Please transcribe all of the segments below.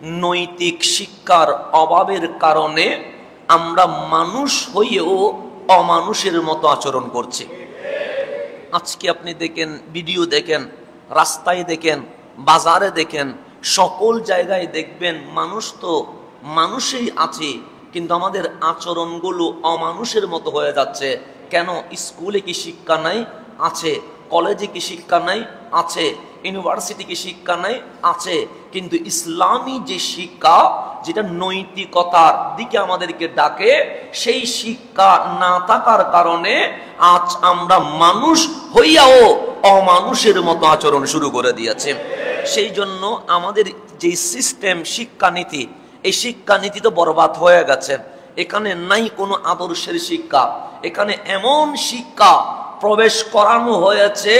নৈতিক শিক্ষার অভাবের কারণে আমরা মানুষ হয়েও অমানুষের মতো আচরণ করছি। আজকে আপনি দেখেন, ভিডিও দেখেন, রাস্তায় দেখেন, বাজারে দেখেন, সকল জায়গায় দেখবেন মানুষ তো মানুষই আছে, কিন্তু আমাদের আচরণগুলো অমানুষের মতো হয়ে যাচ্ছে। কেন? স্কুলে কি শিক্ষা নাই? আছে। কলেজে কি শিক্ষা নাই? আছে। ইউনিভার্সিটি কি শিক্ষা নাই? আছে। কিন্তু ইসলামী যে শিক্ষা, যেটা নৈতিকতার দিকে আমাদেরকে ডাকে, সেই শিক্ষা না থাকার কারণে আজ আমরা মানুষ হইয়াও অমানুষের মতো আচরণ শুরু করে দিয়েছে। সেই জন্য আমাদের যে সিস্টেম, শিক্ষানীতি, এই শিক্ষানীতি তো বরবাদ হয়ে গেছে। এখানে নাই কোনো আদর্শের শিক্ষা। এখানে এমন শিক্ষা প্রবেশ করানো হয়েছে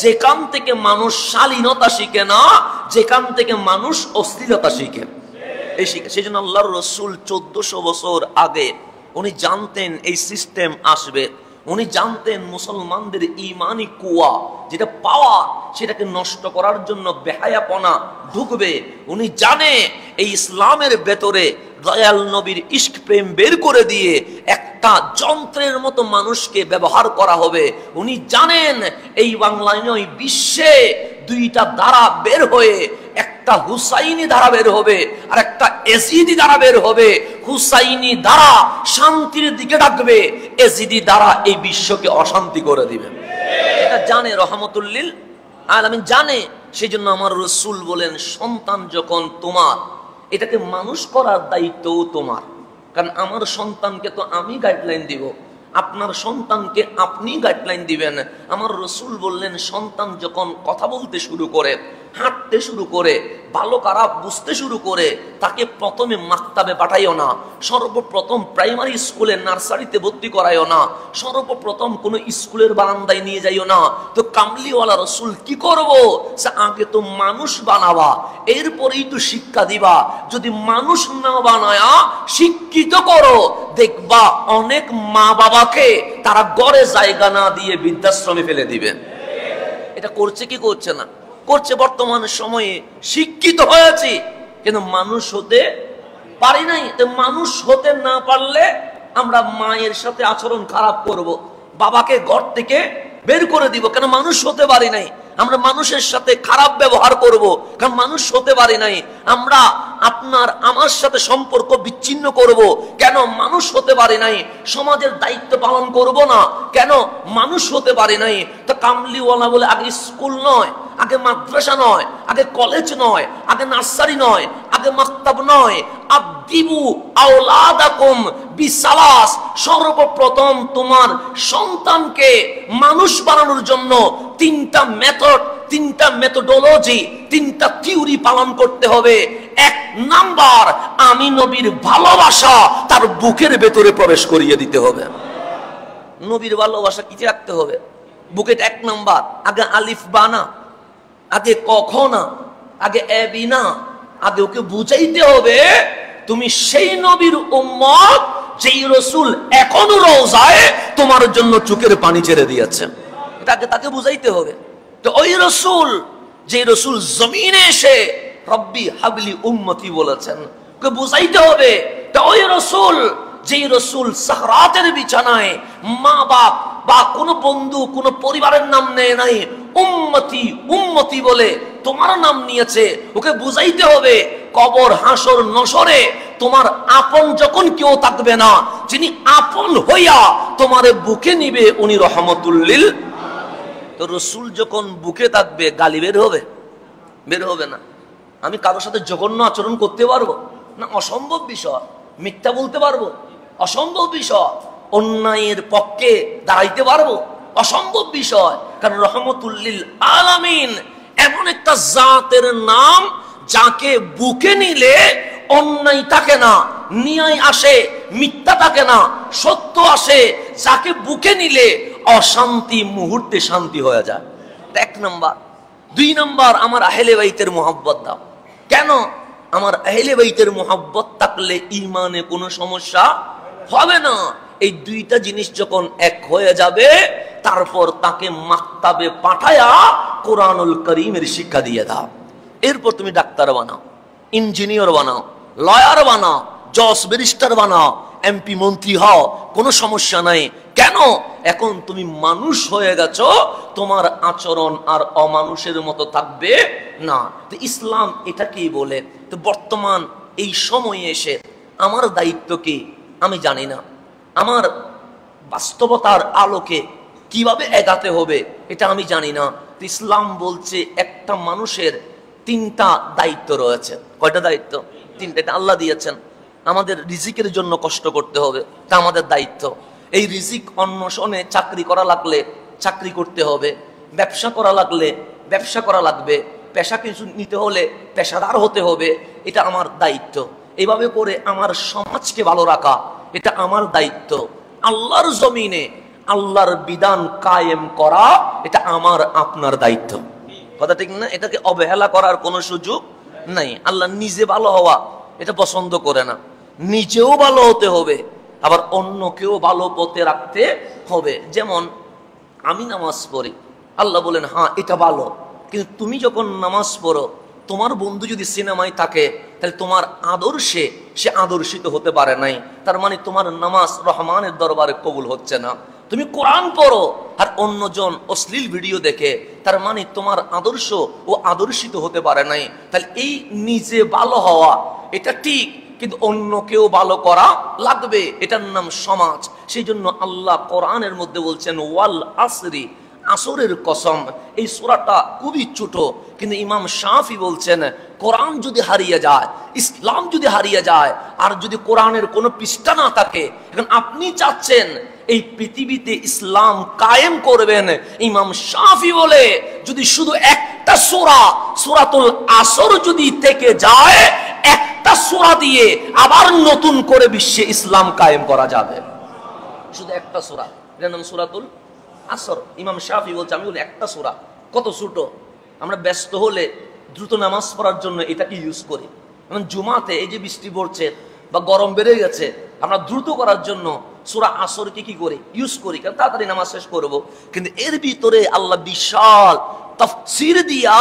যেখান থেকে মানুষ শালীনতা শিখে না, যেখান থেকে মানুষ অশ্লীলতা শিখে। এই শিক্ষা, সেই জন্য আল্লাহর রসুল 1400 বছর আগে উনি জানতেন এই সিস্টেম আসবে। উনি জানতেন মুসলমানদের ইমানি কুয়া, যেটা পাওয়া, সেটাকে নষ্ট করার জন্য বেহায়াপনা ঢুকবে। উনি জানে এই ইসলামের ভেতরে দয়াল নবীর ইশক প্রেম বের করে দিয়ে একটা যন্ত্রের মতো মানুষকে ব্যবহার করা হবে। উনি জানেন এই বাংলায় নয়, বিশ্বে দুইটা ধারা বের হয়ে, একটা হুসাইনি ধারা বের হবে আর একটা এজিদি ধারা বের হবে। হুসাইনি ধারা শান্তির দিকে ডাকবে, এজিদি ধারা এই বিশ্বকে অশান্তি করে দিবে। এটা জানে রহমতুল্লিল আলামিন, জানে। সেই জন্য আমার রাসূল বলেন, সন্তান যখন তোমার, এটাকে মানুষ করার দায়িত্বও তোমার। কারণ আমার সন্তানকে তো আমি গাইডলাইন দিব, আপনার সন্তানকে আপনি গাইডলাইন দিবেন। আমার রাসূল বললেন, সন্তান যখন কথা বলতে শুরু করে, হাঁটতে শুরু করে, ভালো খারাপ বুঝতে শুরু করে, তাকে প্রথমে মাক্তাবে পাঠাইও না, সর্বপ্রথম প্রাইমারি স্কুলে, নার্সারিতে ভর্তি করাইও না, সর্বপ্রথম কোনো স্কুলের বারান্দায় নিয়ে যাইও না। তো কামলিওয়ালা রাসূল কি করব? আগে তো মানুষ বানাবা, এরপরেই তো শিক্ষা দিবা। যদি মানুষ না বানায়া শিক্ষিত করো, দেখবা অনেক মা বাবাকে তারা ঘরে জায়গা না দিয়ে বৃদ্ধাশ্রমে ফেলে দিবে। এটা করছে কি করছে না? করছে। বর্তমান সময়ে শিক্ষিত হয়েছি কিন্তু মানুষ হতে পারি নাই। তো মানুষ হতে না পারলে আমরা মায়ের সাথে আচরণ খারাপ করব, বাবাকে ঘর থেকে বের করে দিব, কেন? মানুষ হতে পারি নাই। আমরা মানুষের সাথে খারাপ ব্যবহার করব, কারণ মানুষ হতে পারি নাই। আমরা আপনার আমার সাথে সম্পর্ক বিচ্ছিন্ন করব, কেন? মানুষ হতে পারি নাই। সমাজের দায়িত্ব পালন করব না, কেন? মানুষ হতে পারি নাই। তো কামলিওয়ালা বলে আগে স্কুল নয়, আগে মাদ্রাসা নয়, আগে কলেজ নয়, আগে নার্সারি নয়, আগে মাক্তাব নয়, আদিবু আওলাদাকুম বিসালাস। সর্বপ্রথম তোমার সন্তানকে মানুষ বানানোর জন্য তিনটা মেথড, তিনটা মেথোডোলজি, তিনটা থিওরি পালন করতে হবে। এক নাম্বার, আমি নবীর ভালোবাসা তার বুকের ভেতরে প্রবেশ করিয়ে দিতে হবে। নবীর ভালোবাসা কি রাখতে হবে বুকে? এক নাম্বার, আগে আলিফ বানা, আগে কখনা, আগে এবিনা, আগে ওকে বুঝাইতে হবে তুমি সেই নবীর উম্মত যেই রাসূল এখনো রওজায় তোমার জন্য চোখের পানি ছেড়ে দিয়েছেন। এটাকে তাকে বুঝাইতে হবে। তো ওই রাসূল, যে রাসূল জমিনে এসে রব্বি হাবলি উম্মতি বলেছেন, ওকে বুঝাইতে হবে। তো ওই রাসূল, যেই রাসূল সাহরাতের বিছানায় মা বাপ বা কোনো বন্ধু, কোনো পরিবারের নাম নেয় নাই, উম্মতি উম্মতি বলে তোমার নাম নিয়েছে, ওকে বুঝাইতে হবে কবর, হাসর, নসরে তোমার আপন যখন কেউ থাকবে না, যিনি আপন হইয়া তোমারে বুকে নিবে, উনি রহমতুল্লিল। তো রাসূল যখন বুকে থাকবে, গালি বের হবে? বের হবে না। আমি কারোর সাথে জঘন্য আচরণ করতে পারবো না? অসম্ভব বিষয়। মিথ্যা বলতে পারবো? অসম্ভব বিষয়। অন্যায়ের পক্ষে দাঁড়াইতে পারবো? অসম্ভব বিষয়। কারণ রহমতুল্লিল আলামিন এমন একটা জাতের নাম, যাকে বুকে নিলে অন্যায় থাকে না, ন্যায় আসে, মিথ্যা থাকে না, সত্য আসে। যাকে বুকে নিলে অশান্তি মুহূর্তে শান্তি হয়ে যায়। এক নাম্বার। দুই নাম্বার, আমার আহলে বাইতের মোহাব্বত দাও। কেন? আমার আহলে বাইতের মোহাব্বত থাকলে ঈমানে কোনো সমস্যা হবে না। এই দুইটা জিনিস যখন এক হয়ে যাবে, তারপর তাকে মাক্তাবে পাঠায়া কোরআনুল কারীমের শিক্ষা দিয়ে দাও। এরপর তুমি ডাক্তার বানাও, ইঞ্জিনিয়ার বানাও, লয়ার বানাও, জজ ব্যারিস্টার বানাও, এমপি মন্ত্রী হও, কোনো সমস্যা নাই। কেন? এখন তুমি মানুষ হয়ে গেছো, তোমার আচরণ আর অমানুষের মতো থাকবে না। তো ইসলাম এটাকেই বলে। তো বর্তমান এই সময়ে এসে আমার দায়িত্ব কি আমি জানি না, আমার বাস্তবতার আলোকে কিভাবে এগাতে হবে এটা আমি জানি না। তো ইসলাম বলছে একটা মানুষের তিনটা দায়িত্ব রয়েছে। কয়টা দায়িত্ব? তিনটা। এটা আল্লাহ দিয়েছেন। আমাদের রিজিকের জন্য কষ্ট করতে হবে, তা আমাদের দায়িত্ব। এই রিজিক অন্বেষণে চাকরি করা লাগলে চাকরি করতে হবে, ব্যবসা করা লাগলে ব্যবসা করা লাগবে, পেশা কিছু নিতে হলে পেশাদার হতে হবে, এটা আমার দায়িত্ব। এইভাবে করে আমার সমাজকে ভালো রাখা এটা আমার দায়িত্ব। আল্লাহর জমিনে আল্লাহর বিধান কায়েম করা এটা আমার আপনার দায়িত্ব। কথা ঠিক না? এটাকে অবহেলা করার কোনো সুযোগ নাই। আল্লাহ নিজে ভালো হওয়া এটা পছন্দ করে না, নিজেও ভালো হতে হবে, আবার অন্যকেও ভালো পথে রাখতে হবে। যেমন আমি নামাজ পড়ি, আল্লাহ বলেন হ্যাঁ এটা ভালো, কিন্তু তুমি যখন নামাজ পড়ো তোমার বন্ধু যদি সিনেমায় থাকে তাহলে তোমার আদর্শে সে আদর্শিত হতে পারে নাই, তার মানে তোমার নামাজ রহমানের দরবারে কবুল হচ্ছে না। তুমি কোরআন পড়ো আর অন্যজন অশ্লীল ভিডিও দেখে, তার মানে তোমার আদর্শ ও আদর্শিত হতে পারে নাই। তাহলে এই নিজে ভালো হওয়া এটা ঠিক, কিন্তু অন্যকেও ভালো করা লাগবে, এটার নাম সমাজ। সেই জন্য আল্লাহ কোরআনের মধ্যে বলছেন ওয়াল আসরি, আসরের কসম। এই সূরাটা খুবই ছোট, কিন্তু ইমাম শাফি বলছেন কোরআন যদি হারিয়ে যায়, ইসলাম যদি হারিয়ে যায়, আর যদি কোরআনের কোনো পৃষ্ঠা না থাকে, এখন আপনি চাচ্ছেন এই পৃথিবীতে ইসলাম কায়েম করবেন, ইমাম শাফি বলে যদি শুধু একটা সূরা সূরাতুল আসর যদি থেকে যায়, একটা সূরা দিয়ে আবার নতুন করে বিশ্বে ইসলাম কায়েম করা যাবে। শুধু একটা সূরা, এর নাম সূরাতুল আসর। ইমাম শাফি বলছে, আমি বলি একটা সূরা কত ছোট, আমরা ব্যস্ত হলে দ্রুত নামাজ পড়ার জন্য এটাকে ইউজ করি। যেমন জুমাতে এই যে বৃষ্টি পড়ছে বা গরম বেড়ে গেছে, আমরা দ্রুত করার জন্য সূরা আসরকে কি করি? ইউজ করি, কারণ তাড়াতাড়ি নামাজ শেষ করব। কিন্তু এর ভিতরে আল্লাহ বিশাল তাফসীর দিয়া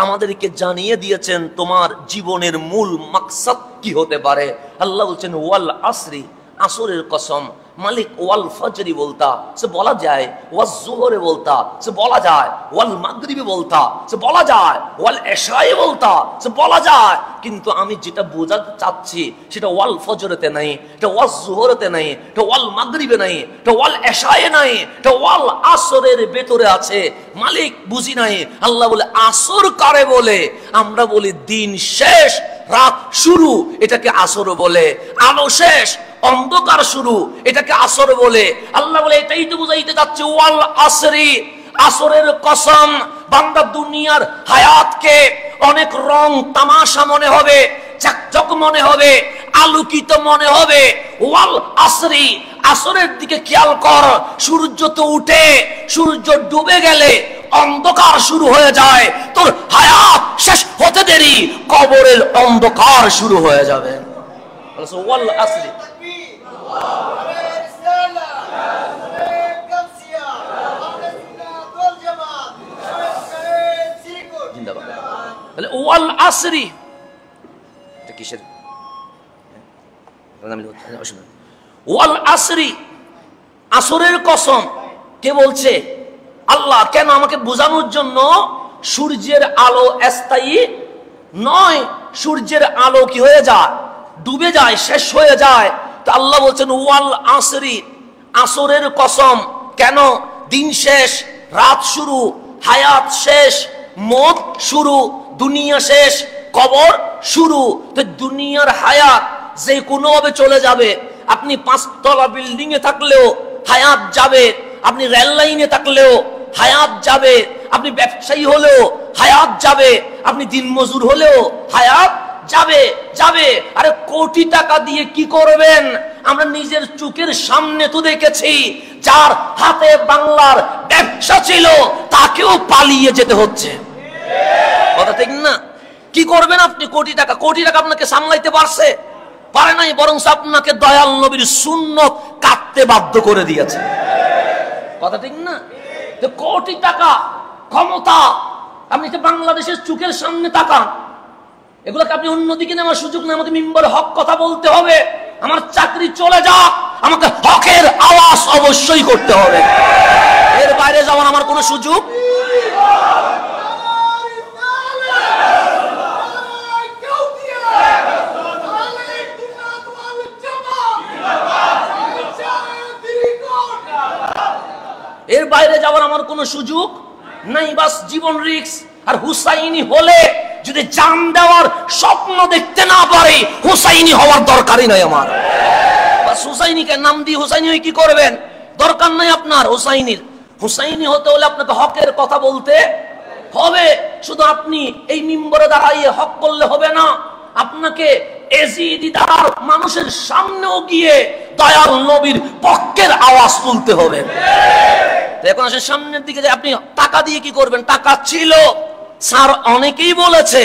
আমাদেরকে জানিয়ে দিয়েছেন তোমার জীবনের মূল মাকসাদ কি হতে পারে। আল্লাহ বলছেন ওয়াল আসরি, আসরের কসম। মালিক ওয়াল ফজরি বলতা সে বলা যায়, ওয়াজ জোহরে বলতা সে বলা যায়, ওয়াল মাগরিবি বলতা সে বলা যায়, ওয়াল এশায়ে বলতা সে বলা যায়, কিন্তু আমি যেটা বোঝাতে চাচ্ছি সেটা ওয়াল ফজরেতে নাই, এটা ওয়াজ জোহরেতে নাই, এটা ওয়াল মাগরিবে নাই, এটা ওয়াল এশায়ে নাই, এটা ওয়াল আসরের ভেতরে আছে। মালিক বুঝি নাই। আল্লাহ বলে আসর কারে বলে? আমরা বলি দিন শেষ রাত শুরু, এটাকে আসর বলে। আলো শেষ অন্ধকার শুরু, এটাকে আসর বলে। আল্লাহ বলে এটাই তো বুঝাইতে যাচ্ছে ওয়াল আসরি, আসরের কসম। বান্দা দুনিয়ার হায়াতকে অনেক রং তামাশা মনে হবে, চকচক মনে হবে, আলোকিত মনে হবে। ওয়াল আসরি, আসরের দিকে খেয়াল কর। সূর্য তো উঠে, সূর্য ডুবে গেলে অন্ধকার শুরু হয়ে যায়। তোর হায়াত শেষ হতে দেরি কবরের অন্ধকার শুরু হয়ে যাবে। ওয়াল আসরি, ওয়াল আসরি এটা কিসের? ওয়াল আসরি, আসরের কসম। কে বলছে? আল্লাহ। কেন? আমাকে বোঝানোর জন্য সূর্যের আলো স্থায়ী নয়, সূর্যের আলো কি হয়ে যায়? ডুবে যায়, শেষ হয়ে যায়। তো আল্লাহ বলছেন ওয়াল আসরি, আসরের কসম। কেন? দিন শেষ, রাত শুরু, হায়াত শেষ, মত শুরু, দুনিয়া শেষ, কবর শুরু। তো দুনিয়ার হায়াত যে কোনো ভাবে চলে যাবে। আপনি 5 তলা বিল্ডিং এ থাকলেও হায়াত যাবে, আপনি রেল লাইনে থাকলেও হায়াত যাবে, আপনি ব্যবসায়ী হলেও হায়াত যাবে, আপনি দিনমজুর হলেও হায়াত যাবে যাবে। আরে কোটি টাকা দিয়ে কি করবেন? আমরা নিজের চোখের সামনে তো দেখেছি, যার হাতে বাংলার ব্যবসা ছিল তাকেও পালিয়ে যেতে হচ্ছে। কথা ঠিক না? কি করবেন আপনি? কোটি টাকা, কোটি টাকা আপনাকে সামলাইতে পারছে? পারে নাই, বরং আপনাকে দয়াল নবীর সুন্নত কাটতে বাধ্য করে দিয়েছে। কথা ঠিক না? কোটি টাকা ক্ষমতা, আপনি বাংলাদেশের চোখের সামনে তাকান, এগুলোকে আপনি অন্যদিকে নেওয়ার সুযোগ নেই। আমাকে মিম্বরে হক কথা বলতে হবে। আমার চাকরি চলে যাক, আমাকে হকের আওয়াজ অবশ্যই করতে হবে। এর বাইরে যাওয়ার আমার কোনো সুযোগ। এর বাইরে যাওয়ার আমার কোনো সুযোগ নাই। বাস জীবন রিস্ক। আর হুসাইনি হলে যদি জান দেওয়ার স্বপ্ন দেখতে না পারে, হুসাইনি হওয়ার দরকারই নাই আমার। বাস হুসাইনিকে নাম দিয়ে হুসাইনি হয়ে কি করবেন? দরকার নাই আপনার হুসাইনির। হুসাইনি হতে হলে আপনাকে হকের কথা বলতে হবে। শুধু আপনি এই মিম্বরে দাঁড়াইয়ে হক করলে হবে না, আপনাকে এজিদিদার মানুষের সামনেও গিয়ে দয়াল নবীর পক্ষের আওয়াজ তুলতে হবে। এখন আসলে সামনের দিকে যে আপনি টাকা দিয়ে কি করবেন? টাকা ছিল, স্যার অনেকেই বলেছে,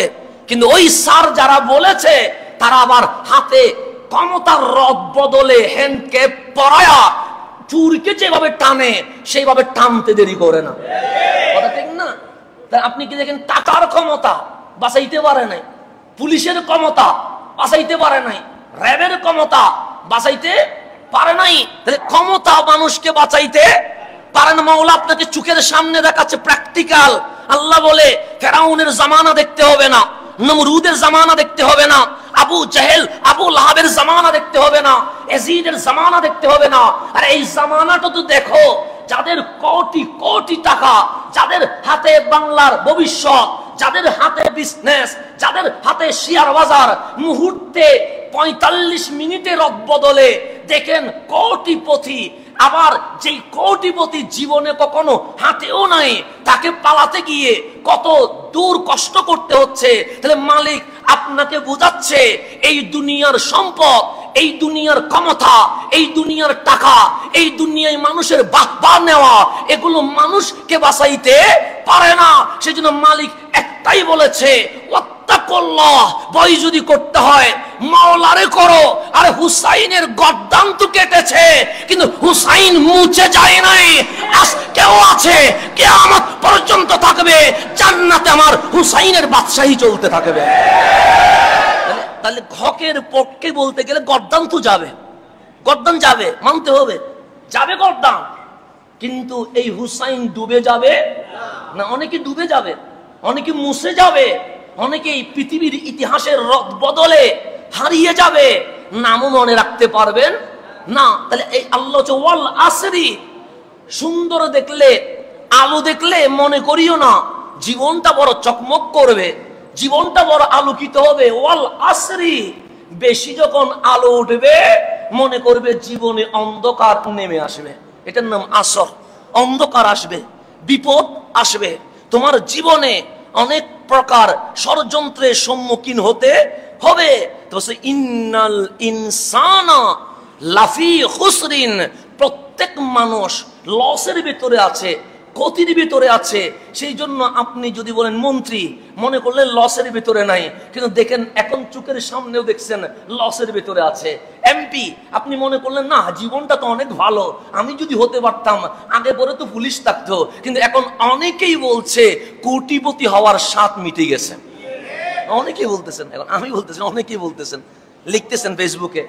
কিন্তু ওই স্যার যারা বলেছে তারা আবার হাতে ক্ষমতার রদ বদলে হ্যান্ডকেপ পরায়া চুরকে যেভাবে টানে সেইভাবে টানতে দেরি করে না। কথা ঠিক না? তাই আপনি কি দেখেন টাকার ক্ষমতা বাঁচাইতে পারে নাই, পুলিশের ক্ষমতা বাঁচাইতে পারে নাই, র্যাবের ক্ষমতা বাঁচাইতে পারে নাই। তাহলে ক্ষমতা মানুষকে বাঁচাইতে পারে না। মাওলা আপনাকে চোখের সামনে দেখাচ্ছে প্র্যাকটিক্যাল। আল্লাহ বলে ফেরাউনের জামানা দেখতে হবে না, নমরুদের জামানা দেখতে হবে না, আবু জাহেল আবু লাহাবের জামানা দেখতে হবে না, এজিদের জামানা দেখতে হবে না। আর এই জামানাটা তো দেখো, যাদের কোটি কোটি টাকা, যাদের হাতে বাংলার ভবিষ্যৎ, যাদের হাতে বিজনেস, যাদের হাতে শেয়ার বাজার, মুহূর্তে 45 মিনিটের বদলে দেখেন কোটিপতি। আবার যেই কোটিপতি জীবনে কখনো হাতেও নাই, তাকে পালাতে গিয়ে কত দূর কষ্ট করতে হচ্ছে। তাহলে মালিক আপনাকে বোঝাচ্ছে এই দুনিয়ার সম্পদ, এই দুনিয়ার ক্ষমতা, এই দুনিয়ার টাকা, এই দুনিয়ায় মানুষের বাহবা নেওয়া, এগুলো মানুষকে বাঁচাইতে পারে না। সেজন্য মালিক একটাই বলেছে, ভয় যদি করতে হয় মাওলারে করো। আর হুসাইনের গর্দান তো কেটেছে, কিন্তু হুসাইন মুছে যায় নাই, আজকেও আছে, কিয়ামত পর্যন্ত থাকবে। জান্নাতে আমার হুসাইনের বাদশাহী চলতে থাকবে। তাহলে হকের পক্ষে বলতে গেলে গর্দান তো যাবে, গর্দান যাবে, মানতে হবে, যাবে গর্দান। কিন্তু এই হুসাইন ডুবে যাবে না। অনেকে ডুবে যাবে, অনেকে মুছে যাবে, অনেকে এই পৃথিবীর ইতিহাসের রদ বদলে হারিয়ে যাবে, নামও মনে রাখতে পারবেন না। তাহলে এই আল্লাহ ওয়াল আসরি, সুন্দর দেখলে, আলো দেখলে মনে করিও না জীবনটা বড় চকমক করবে, জীবনটা বড় আলোকিত হবে। ওয়াল আসরি, বেশি যখন আলো উঠবে মনে করবে জীবনে অন্ধকার নেমে আসবে। এটার নাম আসর। অন্ধকার আসবে, বিপদ আসবে, তোমার জীবনে অনেক প্রকার ষড়যন্ত্রের সম্মুখীন হতে হবে। তো ইন্নাল ইনসানা লাফি খুসরিন, প্রত্যেক মানুষ লসের ভিতরে আছে, ক্ষতির ভিতরে আছে। সেই জন্য আপনি যদি বলেন মন্ত্রী, মনে করলেন লসের ভিতরে নাই, কিন্তু দেখেন এখন চোখের সামনেও দেখছেন লসের ভিতরে আছে। এমপি, আপনি মনে করলেন না জীবনটা তো অনেক ভালো, আমি যদি হতে পারতাম, আগে পরে তো পুলিশ থাকতো, কিন্তু এখন অনেকেই বলছে কোটিপতি হওয়ার স্বাদ মিটে গেছে। অনেকেই বলতেছেন, এখন আমি বলতেছেন, অনেকেই বলতেছেন, লিখতেছেন ফেসবুকে,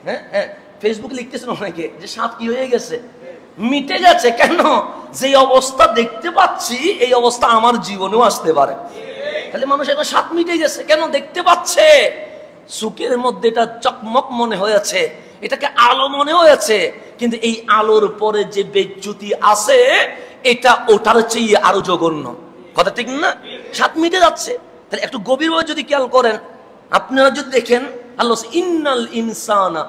হ্যাঁ ফেসবুকে লিখতেছেন অনেকে যে স্বাদ কি হয়ে গেছে, মিটে গেছে। কেন? যে অবস্থা দেখতে পাচ্ছি এই অবস্থা আমার জীবনেও আসতে পারে। তাহলে মানুষ এখন স্বাদ মিটে গেছে কেন? দেখতে পাচ্ছে, চোখের মধ্যে এটা চকমক মনে হয়েছে, এটাকে আলো মনে হয়েছে, কিন্তু এই আলোর পরে যে বেজ্জুতি আছে এটা ওটার চেয়ে আরো জঘন্য। কথা ঠিক না? স্বাদ মিটে যাচ্ছে। তাহলে একটু গভীরভাবে যদি খেয়াল করেন, আপনারা যদি দেখেন আল্লাহ ইন্নাল ইনসানা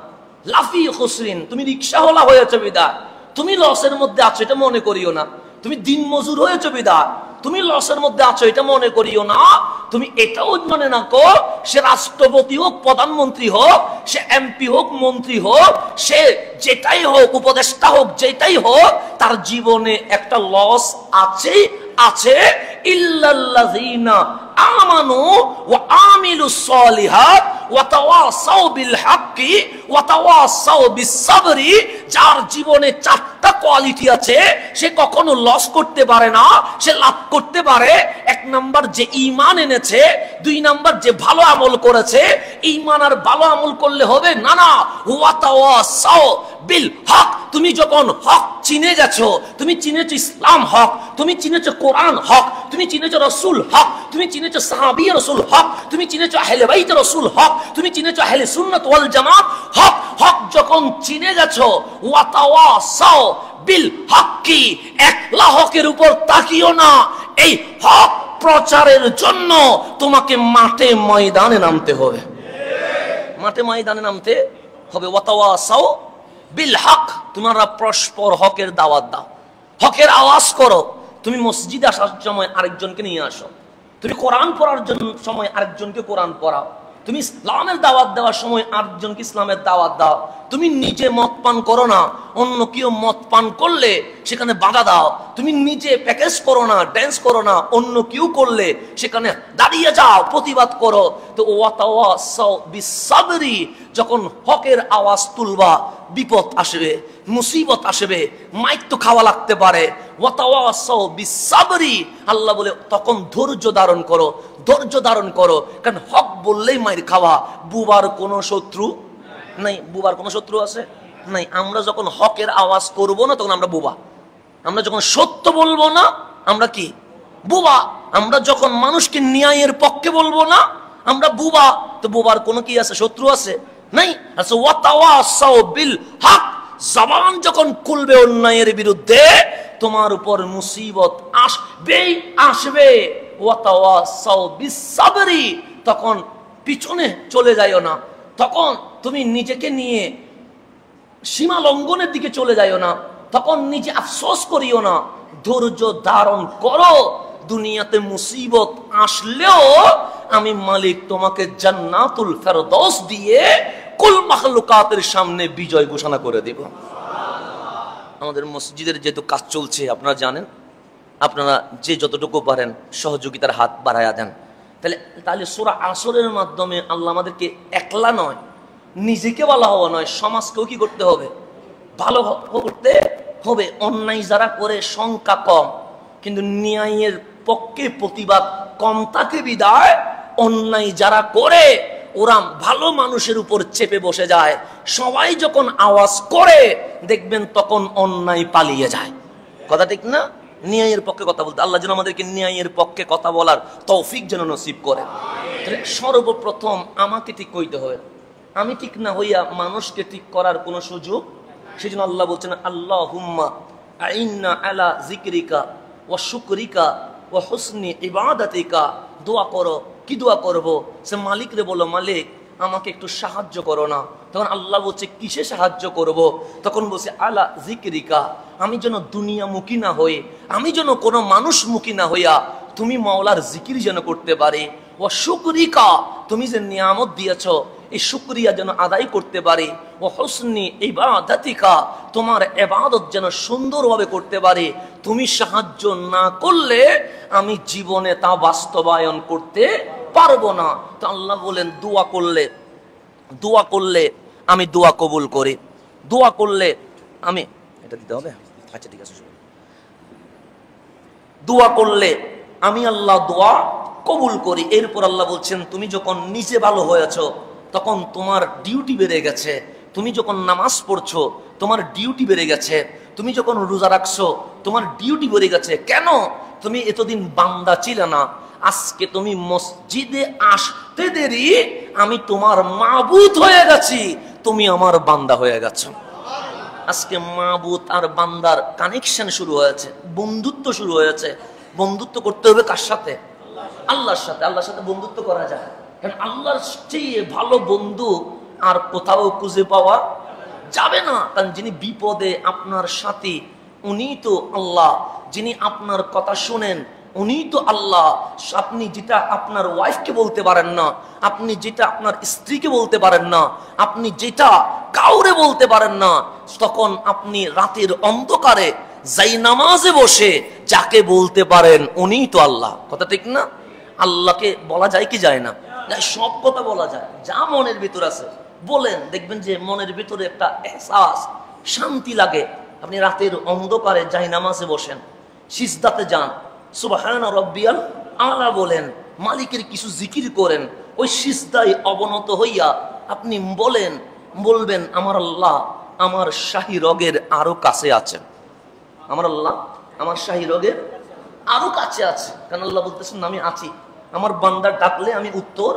লাফি খুসরিন, তুমি রিকশাওয়ালা হয়েছে বিদায় তুমি লসের মধ্যে আছো এটা মনে করিও না। তুমি দিন মজুর হয়েছো বিদায় তুমি লসের মধ্যে আছো এটা মনে করিও না। তুমি এটাও মনে না কো, সে রাষ্ট্রপতি হোক, প্রধানমন্ত্রী হোক, সে এমপি হোক, মন্ত্রী হোক, সে যেটাই হোক, উপদেষ্টা হোক, যেটাই হোক, তার জীবনে একটা লস আছে। ইল্লাল্লাযিনা আমানু ওয়া আমিলুস সলিহাত ওয়া তাওয়াসাউ বিল হাক্কি ওয়া তাওয়াসাউ বিস সাবরি, যার জীবনে চারটা কোয়ালিটি আছে সে কখনো লস করতে পারে না, সে লাভ করতে পারে। এক নাম্বার যে ঈমান এনেছে, দুই নাম্বার যে ভালো আমল করেছে। ঈমান আর ভালো আমল করলে হবে না, না, ওয়া তাওয়াসাউ বিল হক, তুমি যখন হক চিনে গেছো, তুমি চিনেছো ইসলাম হক, তুমি চিনেছো কোরআন হক, তুমি চিনেছো রাসূল হক, তুমি চিনেছো সাহাবী রাসূল হক, তুমি চিনেছো আহলে বাইত রাসূল হক, তুমি চিনেছো আহলে সুন্নাত ওয়াল জামাত হক। হক যখন চিনে গেছো, ওয়া তাওয়াসাউ বিল হক্কি, একলা হকের উপর তাকিও না, এই হক প্রচারের জন্য তোমাকে মাঠে ময়দানে নামতে হবে, মাঠে ময়দানে নামতে হবে। ওয়া তাওয়াসাউ বিল হক, তোমরা পরস্পর হকের দাওয়াত দাও, হকের আওয়াজ করো। তুমি মসজিদে আসার সময় আরেকজনকে নিয়ে আসো, তুমি কোরআন পড়ার জন্য সময় আরেকজনকে কোরআন পড়াও, তুমি ইসলামের দাওয়াত দেওয়ার সময় আরেকজনকে ইসলামের দাওয়াত দাও। তুমি নিজে মদ পান করো না, অন্য কেউ মদ পান করলে সেখানে বাধা দাও। তুমি নিজে প্যাকেজ করো না, ড্যান্স করো না, অন্য কেউ করলে সেখানে দাঁড়িয়ে যাও, প্রতিবাদ করো। তো ওয়া তাওয়াসাউ বিস সাবরি, যখন হকের আওয়াজ তুলবা বিপদ আসবে, মুসিবত আসবে, মাইক তো খাওয়া লাগতে পারে। ওয়া তাওয়াসাউ বিস সাবরি, আল্লাহ বলে তখন ধৈর্য ধারণ করো, ধৈর্য ধারণ করো। কারণ হক বললেই মাইর খাওয়া, বুবার কোনো শত্রু নাই। বুবার কোনো শত্রু আছে নাই। আমরা যখন হকের আওয়াজ করব না তখন আমরা বুবা, আমরা যখন সত্য বলবো না আমরা কি বুবা, আমরা যখন মানুষকে ন্যায়ের পক্ষে বলবো না আমরা বুবা। তো বুবার কোনো কি আছে, শত্রু আছে নাই। আচ্ছা, ওয়া তাওয়াসাউ বিল হক, জবান যখন খুলবে অন্যায়ের বিরুদ্ধে তোমার উপর মুসিবত আসবেই আসবে। ওয়া তাওয়াসাউ বিস সাবরি, তখন পিছনে চলে যাইও না, তখন তুমি নিজেকে নিয়ে সীমা লঙ্ঘনের দিকে চলে যাইও না, তখন নিজে আফসোস করিও না, ধৈর্য ধারণ করো। দুনিয়াতে মুসিবত আসলেও আমি মালিক তোমাকে জান্নাতুল ফেরদৌস দিয়ে কুল মাখলুকাতের সামনে বিজয় ঘোষণা করে দেব। আমাদের মসজিদের যেহেতু কাজ চলছে আপনারা জানেন, আপনারা যে যতটুকু পারেন সহযোগিতার হাত বাড়ায়া দেন। তাহলে সূরা আসরের মাধ্যমে আল্লাহ আমাদেরকে একলা নয়, নিজেকে ভালো হওয়া নয়, সমাজকেও কি করতে হবে, ভালো করতে হবে। অন্যায় যারা করে সংখ্যা কম, কিন্তু ন্যায়ের পক্ষে প্রতিবাদ কম থাকে বিদায় অন্যায় যারা করে ওরা ভালো মানুষের উপর চেপে বসে যায়। সবাই যখন আওয়াজ করে দেখবেন তখন অন্যায় পালিয়ে যায়। কথা ঠিক না? ন্যায়ের পক্ষে কথা বলতে আল্লাহ যেন আমাদেরকে ন্যায়ের পক্ষে কথা বলার তৌফিক যেন নসিব করে। সর্বপ্রথম আমাকে ঠিক হইতে হবে, আমি ঠিক না হইয়া মানুষকে ঠিক করার কোনো সুযোগ। সেই জন্য আল্লাহ বলছেন, আল্লাহুম্মা আইন্না আলা যিকরিকা ওয়া শুকরিকা ওয়া হুসনি ইবাদাতিকা। দোয়া করো, কি দোয়া করব? সে মালিক রে বলো, মালিক আমাকে একটু সাহায্য করো না। তখন আল্লাহ বলছে কিসে সাহায্য করব? তখন বলছে আলা যিকরিকা, আমি যেন দুনিয়ামুখী না হই, আমি যেন কোনো মানুষমুখী না হইয়া তুমি মাওলার জিকির যেন করতে পারি। ও শুকরিকা, তুমি যে নিয়ামত দিয়েছ এই শুকরিয়া যেন আদায় করতে পারি। ও হুসনি ইবাদাতিকা, তোমার ইবাদত যেন সুন্দরভাবে করতে পারি। তুমি সাহায্য না করলে আমি জীবনে তা বাস্তবায়ন করতে পারবো না। তো আল্লাহ বলেন দোয়া করলে আমি দোয়া কবুল করি, দোয়া করলে আমি এটা দিতে হবে। আচ্ছা ঠিক আছে, দোয়া করলে আমি আল্লাহ দোয়া কবুল করি। এরপর আল্লাহ বলছেন তুমি যখন নিজে ভালো হয়েছ তখন তোমার ডিউটি বেড়ে গেছে। তুমি যখন নামাজ পড়ছো তোমার ডিউটি বেড়ে গেছে। তুমি যখন রোজা রাখছো তোমার ডিউটি বেড়ে গেছে। কেন? তুমি এতদিন বান্দা ছিলে না, আজকে তুমি মসজিদে আসতে দেরি আমি তোমার মাবুদ হয়ে গেছি, তুমি আমার বান্দা হয়ে গেছো। আজকে মাবুদ আর বান্দার কানেকশন শুরু হয়েছে, বন্ধুত্ব শুরু হয়েছে। বন্ধুত্ব করতে হবে কার সাথে? আল্লাহর সাথে। আল্লাহর সাথে বন্ধুত্ব করা যায়, কারণ আল্লাহর চেয়ে ভালো বন্ধু আর কোথাও খুঁজে পাওয়া যাবে না। কারণ যিনি বিপদে আপনার সাথী উনি তো আল্লাহ, যিনি আপনার কথা শুনেন উনি তো আল্লাহ। আপনি যেটা আপনার ওয়াইফকে বলতে পারেন না, আপনি যেটা আপনার স্ত্রীকে বলতে পারেন না, আপনি যেটা কাউরে বলতে পারেন না, তখন আপনি রাতের অন্ধকারে যাই নামাজে বসে যাকে বলতে পারেন উনি তো আল্লাহ। কথা ঠিক না? আল্লাহকে বলা যায় কি যায় না? সব কথা বলা যায়, যা মনের ভিতর আছে বলেন, দেখবেন যে মনের ভিতরে একটা এহসাস, শান্তি লাগে। আপনি রাতের অন্ধকারে জায়নামাজে বসেন, সিজদাতে যান, সুবহানা রাব্বিয়াল আলা বলেন, মালিকের কিছু জিকির করেন, ওই সিজদায় অবনত হইয়া আপনি বলবেন আমার আল্লাহ আমার শাহী রগের আরো কাছে আছেন, আমার আল্লাহ আমার শাহী রগের আরো কাছে আছে। কারণ আল্লাহ বলতেছেন আমি আছি, আমার বান্দার ডাকলে আমি উত্তর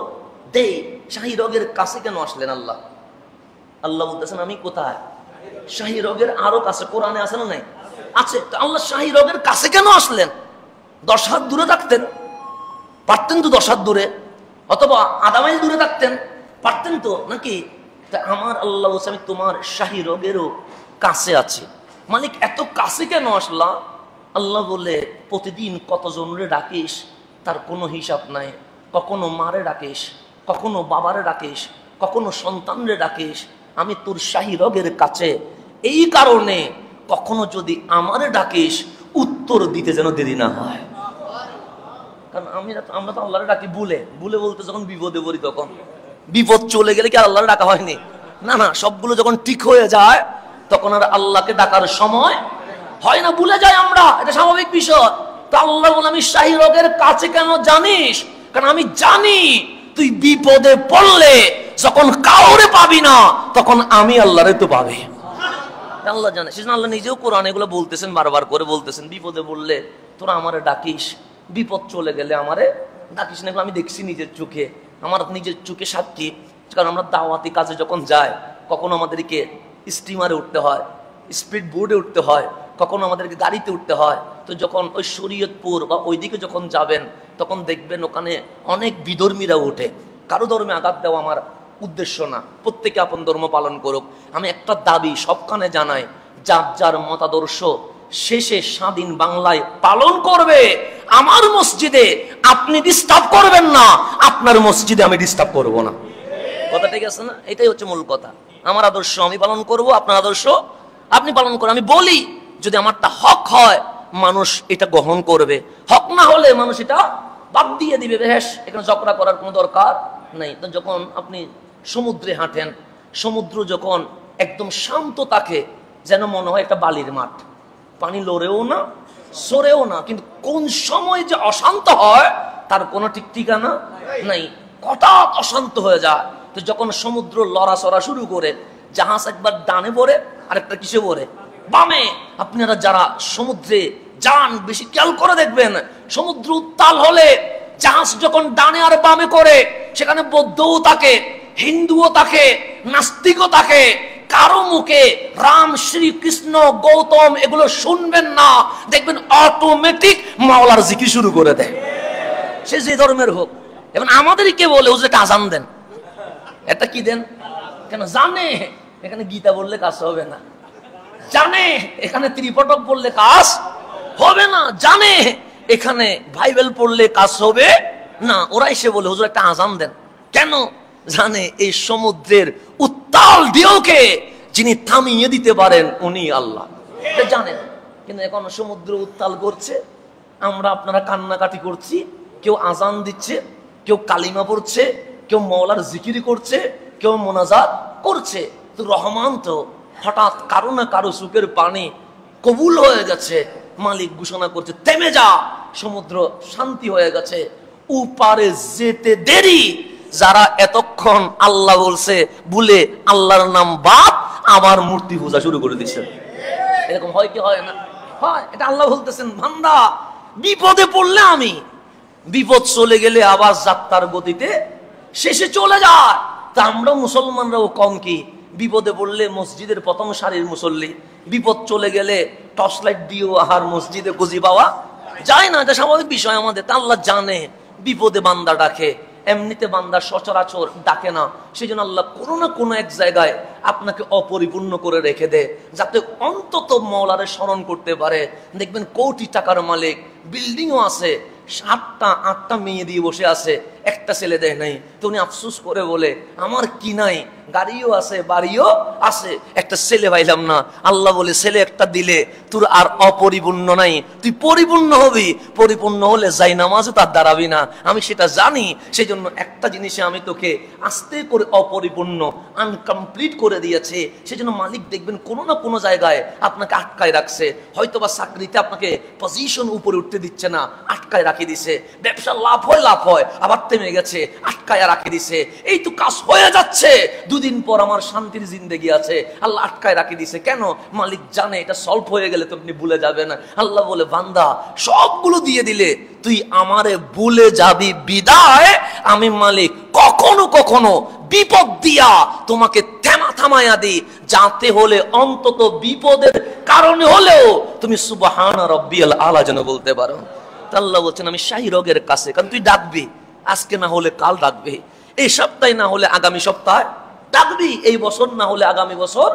দেই। শাহী রগের কাছে কেন আসলেন আল্লাহ? আল্লাহ বলতেছেন আমি কোথায়? শাহী রগের আরো কাছে। কোরআনে আছে না নাই? আছে। তো আল্লাহ শাহী রগের কাছে কেন আসলেন? 10 হাত দূরে থাকতেন পারতেন তো, 10 হাত দূরে, অথবা আধা মাইল দূরে থাকতেন পারতেন তো, নাকি? তা আমার আল্লাহ বলছে আমি তোমার শাহী রগেরও কাছে আছি। মালিক এত কাছে কেন আসলা? আল্লাহ বলে প্রতিদিন কতজনরে ডাকিস তার কোনো হিসাব নাই। কখনো মারে ডাকিস, কখনো বাবারে ডাকিস, কখনো সন্তানরে ডাকিস, আমি তোর শাহী রগের কাছে। এই কারণে কখনো যদি আমারে ডাকিস উত্তর দিতে যেন দেরি না হয়। কারণ আমরা তো আল্লাহরে ডাকি ভুলে বলতে, যখন বিপদে পড়ি তখন। বিপদ চলে গেলে কি আর আল্লাহরে ডাকা হয়নি? না না, সবগুলো যখন ঠিক হয়ে যায় তখন আর আল্লাহকে ডাকার সময় হয় না, ভুলে যাই আমরা, এটা স্বাভাবিক বিষয়। তো আল্লাহ বলে আমি শাহী রগের কাছে কেন জানিস? কারণ আমি জানি তুই বিপদে পড়লে যখন কাউরে পাবি না তখন আমি আল্লাহরে তো পাবি। আল্লাহ জানে, সেজন্য আল্লাহ নিজেও কোরআন এগুলো বলতেছেন, বারবার করে বলতেছেন, বিপদে বললে তোরা আমারে ডাকিস, বিপদ চলে গেলে আমারে ডাকিস না। আমি দেখছি নিজের চোখে, আমার নিজের চোখে সাক্ষী। কারণ আমরা দাওয়াতি কাজে যখন যাই, কখনো আমাদেরকে স্টিমারে উঠতে হয়, স্পিড বোর্ডে উঠতে হয়, কখনো আমাদেরকে গাড়িতে উঠতে হয়। তো যখন ওই শরীয়তপুর বা ওইদিকে যখন যাবেন তখন দেখবেন ওখানে অনেক বিধর্মীরা ওঠে। কারো ধর্মে আঘাত দেওয়া আমার উদ্দেশ্য না, প্রত্যেকে আপন ধর্ম পালন করুক। আমি একটা দাবি সবখানে জানাই, যার যার মতাদর্শ শেষে স্বাধীন বাংলায় পালন করবে। আমার মসজিদে আপনি ডিস্টার্ব করবেন না, আপনার মসজিদে আমি ডিস্টার্ব করব না। কথা ঠিক আছে না? এটাই হচ্ছে মূল কথা। আমার আদর্শ আমি পালন করব, আপনার আদর্শ আপনি পালন করেন। আমি বলি যদি আমারটা হক হয় মানুষ এটা গ্রহণ করবে, হক না হলে মানুষ এটা বাদ দিয়ে দিবে। বেশ, এখানে ঝগড়া করার কোনো দরকার নাই। তো যখন আপনি সমুদ্রে হাঁটেন, সমুদ্র যখন একদম শান্ত থাকে, যেন মনে হয় একটা বালির মাঠ, পানি লড়েও না সরেও না, কিন্তু কোন সময় যে অশান্ত হয় তার কোনো ঠিক ঠিকানা নাই, হঠাৎ অশান্ত হয়ে যায়। তো যখন সমুদ্র লড়াচড়া শুরু করে, জাহাজ একবার ডানে পড়ে আরেকটা কিসে পড়ে? বামে। আপনারা যারা সমুদ্রে যান বেশি খেয়াল করে দেখবেন, সমুদ্র উত্তাল হলে জাহাজ যখন ডানে আর বামে করে, সেখানে বৌদ্ধও থাকে, হিন্দুও থাকে, নাস্তিকও থাকে। কারো মুখে রাম, শ্রীকৃষ্ণ, গৌতম এগুলো শুনবেন না, দেখবেন অটোমেটিক মাওলার জিকির শুরু করে দেয়, সে যে ধর্মের হোক। এবং আমাদেরকে বলে ও যে আজান দেন, এটা কি দেন? কেন? জানে এখানে গীতা বললে কাজ হবে না, জানে এখানে ত্রিপটক পড়লে কাজ হবে না, জানে এখানে বাইবেল পড়লে কাজ হবে না। ওরা এসে বলে হুজুর একটা আজান দেন। কেন? জানে এই সমুদ্রের উত্তাল ঢেউকে যিনি থামিয়ে দিতে পারেন উনি আল্লাহ, এটা জানেন। কিন্তু এখন সমুদ্র উত্তাল করছে, আমরা আপনারা কান্নাকাটি করছি, কেউ আজান দিচ্ছে, কেউ কালিমা পড়ছে, কেউ মওলার জিকির করছে, কেউ মোনাজাত করছে। তো রহমান তো হঠাৎ কারো না কারো চোখের পানি কবুল হয়ে গেছে, মালিক ঘোষণা করছে থেমে যা, সমুদ্র শান্তি হয়ে গেছে, উপারে যেতে দেরি। যারা এতক্ষণ আল্লাহ বলছে বলে আল্লাহর নাম বাদ আমার মূর্তি পূজা শুরু করে দিচ্ছে, এরকম হয় কি হয় না? হয়। এটা আল্লাহ বলতেছেন বান্দা বিপদে পড়লে আমি, বিপদ চলে গেলে আবার যাত্রার গতিতে শেষে চলে যায়। তা আমরা মুসলমানরাও কম কি? বিপদে পড়লে মসজিদের প্রথম সারির মুসল্লি, বিপদ চলে গেলে টর্চ লাইট দিয়েও আর মসজিদে খুঁজি পাওয়া যায় না। এটা স্বাভাবিক বিষয় আমাদের। তা আল্লাহ জানে বিপদে বান্দা ডাকে, এমনিতে বান্দা সচরাচর ডাকে না। সেই জন্য আল্লাহ কোনো না কোনো এক জায়গায় আপনাকে অপরিপূর্ণ করে রেখে দেয়, যাতে অন্তত মওলারে স্মরণ করতে পারে। দেখবেন কোটি টাকার মালিক, বিল্ডিংও আছে, 7টা 8টা মেয়ে দিয়ে বসে আছে, একটা ছেলে দেয় নাই। তো উনি আফসোস করে বলে, আমার কি নাই, গাড়িও আছে, বাড়িও আছে, একটা ছেলে পাইলাম না। আল্লাহ বলে, ছেলে একটা দিলে তোর আর অপরিপূর্ণ নাই, তুই পরিপূর্ণ হবি। পরিপূর্ণ হলে যাই নামাজও তার দাঁড়াবি না, আমি সেটা জানি। সেই জন্য একটা জিনিসে আমি তোকে আস্তে করে অপরিপূর্ণ, আনকমপ্লিট করে দিয়েছে। সেই জন্য মালিক দেখবেন কোনো না কোনো জায়গায় আপনাকে আটকায় রাখছে। হয়তোবা চাকরিতে আপনাকে পজিশন উপরে উঠতে দিচ্ছে না, আটকায় রাখিয়ে দিছে। ব্যবসা লাভ হয়, আবার থেমে গেছে, আটকায় রাখিয়ে দিছে। এই তো কাজ হয়ে যাচ্ছে, দুদিন পর আমার শান্তির জিন্দেগি আছে, আল্লাহ আটকায় রাখিয়ে দিছে। কেন? মালিক জানে এটা সলভ হয়ে গেলে তো আপনি ভুলে যাবেন। আল্লাহ বলে, বান্দা সবগুলো দিয়ে দিলে তুই আমারে ভুলে যাবি বিদায় আমি মালিক কখনো কখনো বিপদ দিয়া তোমাকে থামায়া দিই, যাতে হলে অন্তত বিপদের কারণে হলেও তুমি সুবহান রাব্বিয়াল আলা যেন বলতে পারো। আল্লাহ বলছেন, আমি শাহী রগের কাছে, কারণ তুই ডাকবি, আজকে না হলে কাল ডাকবি, এই সপ্তাহে না হলে আগামী সপ্তাহে ডাকবি, এই বছর না হলে আগামী বছর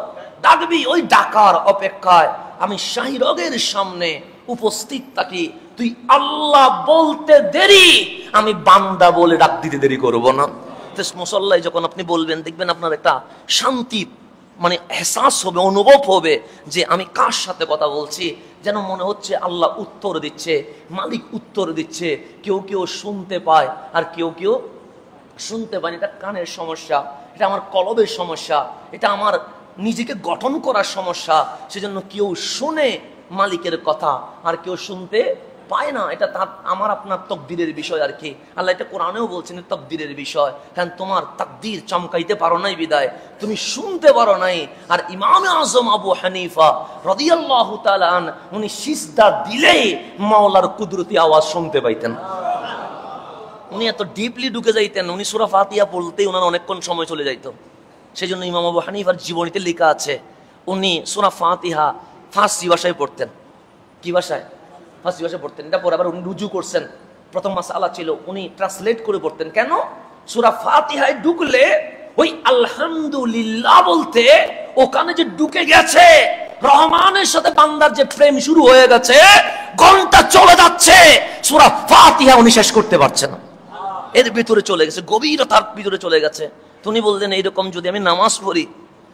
ডাকবি। ওই ডাকার অপেক্ষায় আমি শাহী রগের সামনে উপস্থিত থাকি। তুই আল্লাহ বলতে দেরি, আমি বান্দা বলে ডাক দিতে দেরি করবো না। মুসল্লায় যখন আপনি বলবেন, দেখবেন আপনার একটা শান্তি মানে এহসাস হবে, অনুভব হবে যে আমি কার সাথে কথা বলছি। যেন মনে হচ্ছে আল্লাহ উত্তর দিচ্ছে, মালিক উত্তর দিচ্ছে। কেউ কেউ শুনতে পায় আর কেউ কেউ শুনতে পায়। এটা কানের সমস্যা, এটা আমার কলবের সমস্যা, এটা আমার নিজেকে গঠন করার সমস্যা। সেজন্য কেউ শুনে মালিকের কথা আর কেউ শুনতে পায় না। এটা তার আমার আপনার তকদিরের বিষয় আর কি। আল্লাহ এটা কোরআনেও বলছেন তকদিরের বিষয়। কারণ তোমার তাকদির চমকাইতে পারো নাই বিদায় তুমি শুনতে পারো নাই। আর ইমাম আজম আবু হানিফা রাদিয়াল্লাহু তাআলা আন, উনি সিজদা দিলেই মাওলার কুদরতি আওয়াজ শুনতে পাইতেন। উনি এত ডিপলি ঢুকে যাইতেন, উনি সূরা ফাতিহা বলতেই ওনার অনেকক্ষণ সময় চলে যাইতো। সেই জন্য ইমাম আবু হানিফার জীবনীতে লেখা আছে, উনি সূরা ফাতিহা ফার্সি ভাষায় পড়তেন। কি ভাষায়? ফার্সি ভাষায় পড়তেন। এটা পরে আবার উনি রুজু করছেন। প্রথম মাসআলা ছিল উনি ট্রান্সলেট করে পড়তেন। কেন? সূরা ফাতিহায় ঢুকলে ওই আলহামদুলিল্লাহ বলতে ওখানে যে ঢুকে গেছে, রহমানের সাথে বান্দার যে প্রেম শুরু হয়ে গেছে, ঘন্টা চলে যাচ্ছে, সূরা ফাতিহা উনি শেষ করতে পারছেন না। এর ভিতরে চলে গেছে, গভীরতার ভিতরে চলে গেছে। উনি বললেন, এইরকম যদি আমি নামাজ পড়ি,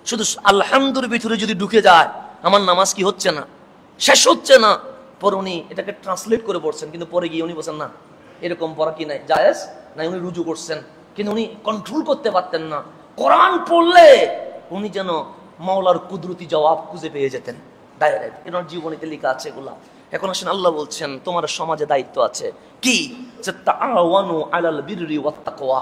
শুধু আলহামদুর ভিতরে যদি ঢুকে যায়, আমার নামাজ কি হচ্ছে না, শেষ হচ্ছে না। পরে উনি এটাকে ট্রান্সলেট করে পড়ছেন, কিন্তু পরে গিয়ে উনি বলছেন না, এরকম পড়া কি নাই, জায়েজ নাই। উনি রুজু করছেন, কিন্তু উনি কন্ট্রোল করতে পারতেন না। কোরআন পড়লে উনি যেন মাওলার কুদরতি জবাব খুঁজে পেয়ে যেতেন ডাইরেক্ট। এনার জীবনীতে লেখা আছে এগুলা। এখন আসেন, আল্লাহ বলছেন তোমার সমাজে দায়িত্ব আছে কি? যে তাআওয়ানু আলাল বিররি ওয়াত তাকওয়া,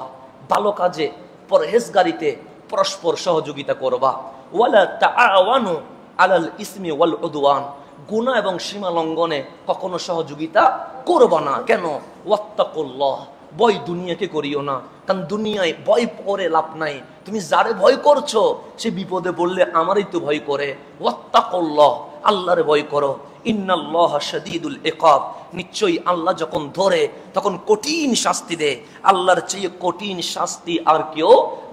ভালো কাজে পরহেজগারিতে পরস্পর সহযোগিতা করবা। ওয়ালা তাআওয়ানু আলাল ইসমি ওয়াল উদওয়ান, গুনাহ এবং সীমা লঙ্ঘনে কখনো সহযোগিতা করবা না। কেন? ওয়াত্তাকুল্লাহ, ভয় দুনিয়াকে করিও না। কারণ দুনিয়ায় ভয় করে লাভ নাই। তুমি যারে ভয় করছো সে বিপদে পড়লে আমারই তো ভয় করে। ওয়াত্তাকুল্লাহ, আল্লাহরে ভয় করো। ইন্নাল্লাহা শাদীদুল ইকাব, নিশ্চয়ই আল্লাহ যখন ধরে তখন কঠিন শাস্তি দেয়। আল্লাহর চেয়ে কঠিন শাস্তি আর কেউ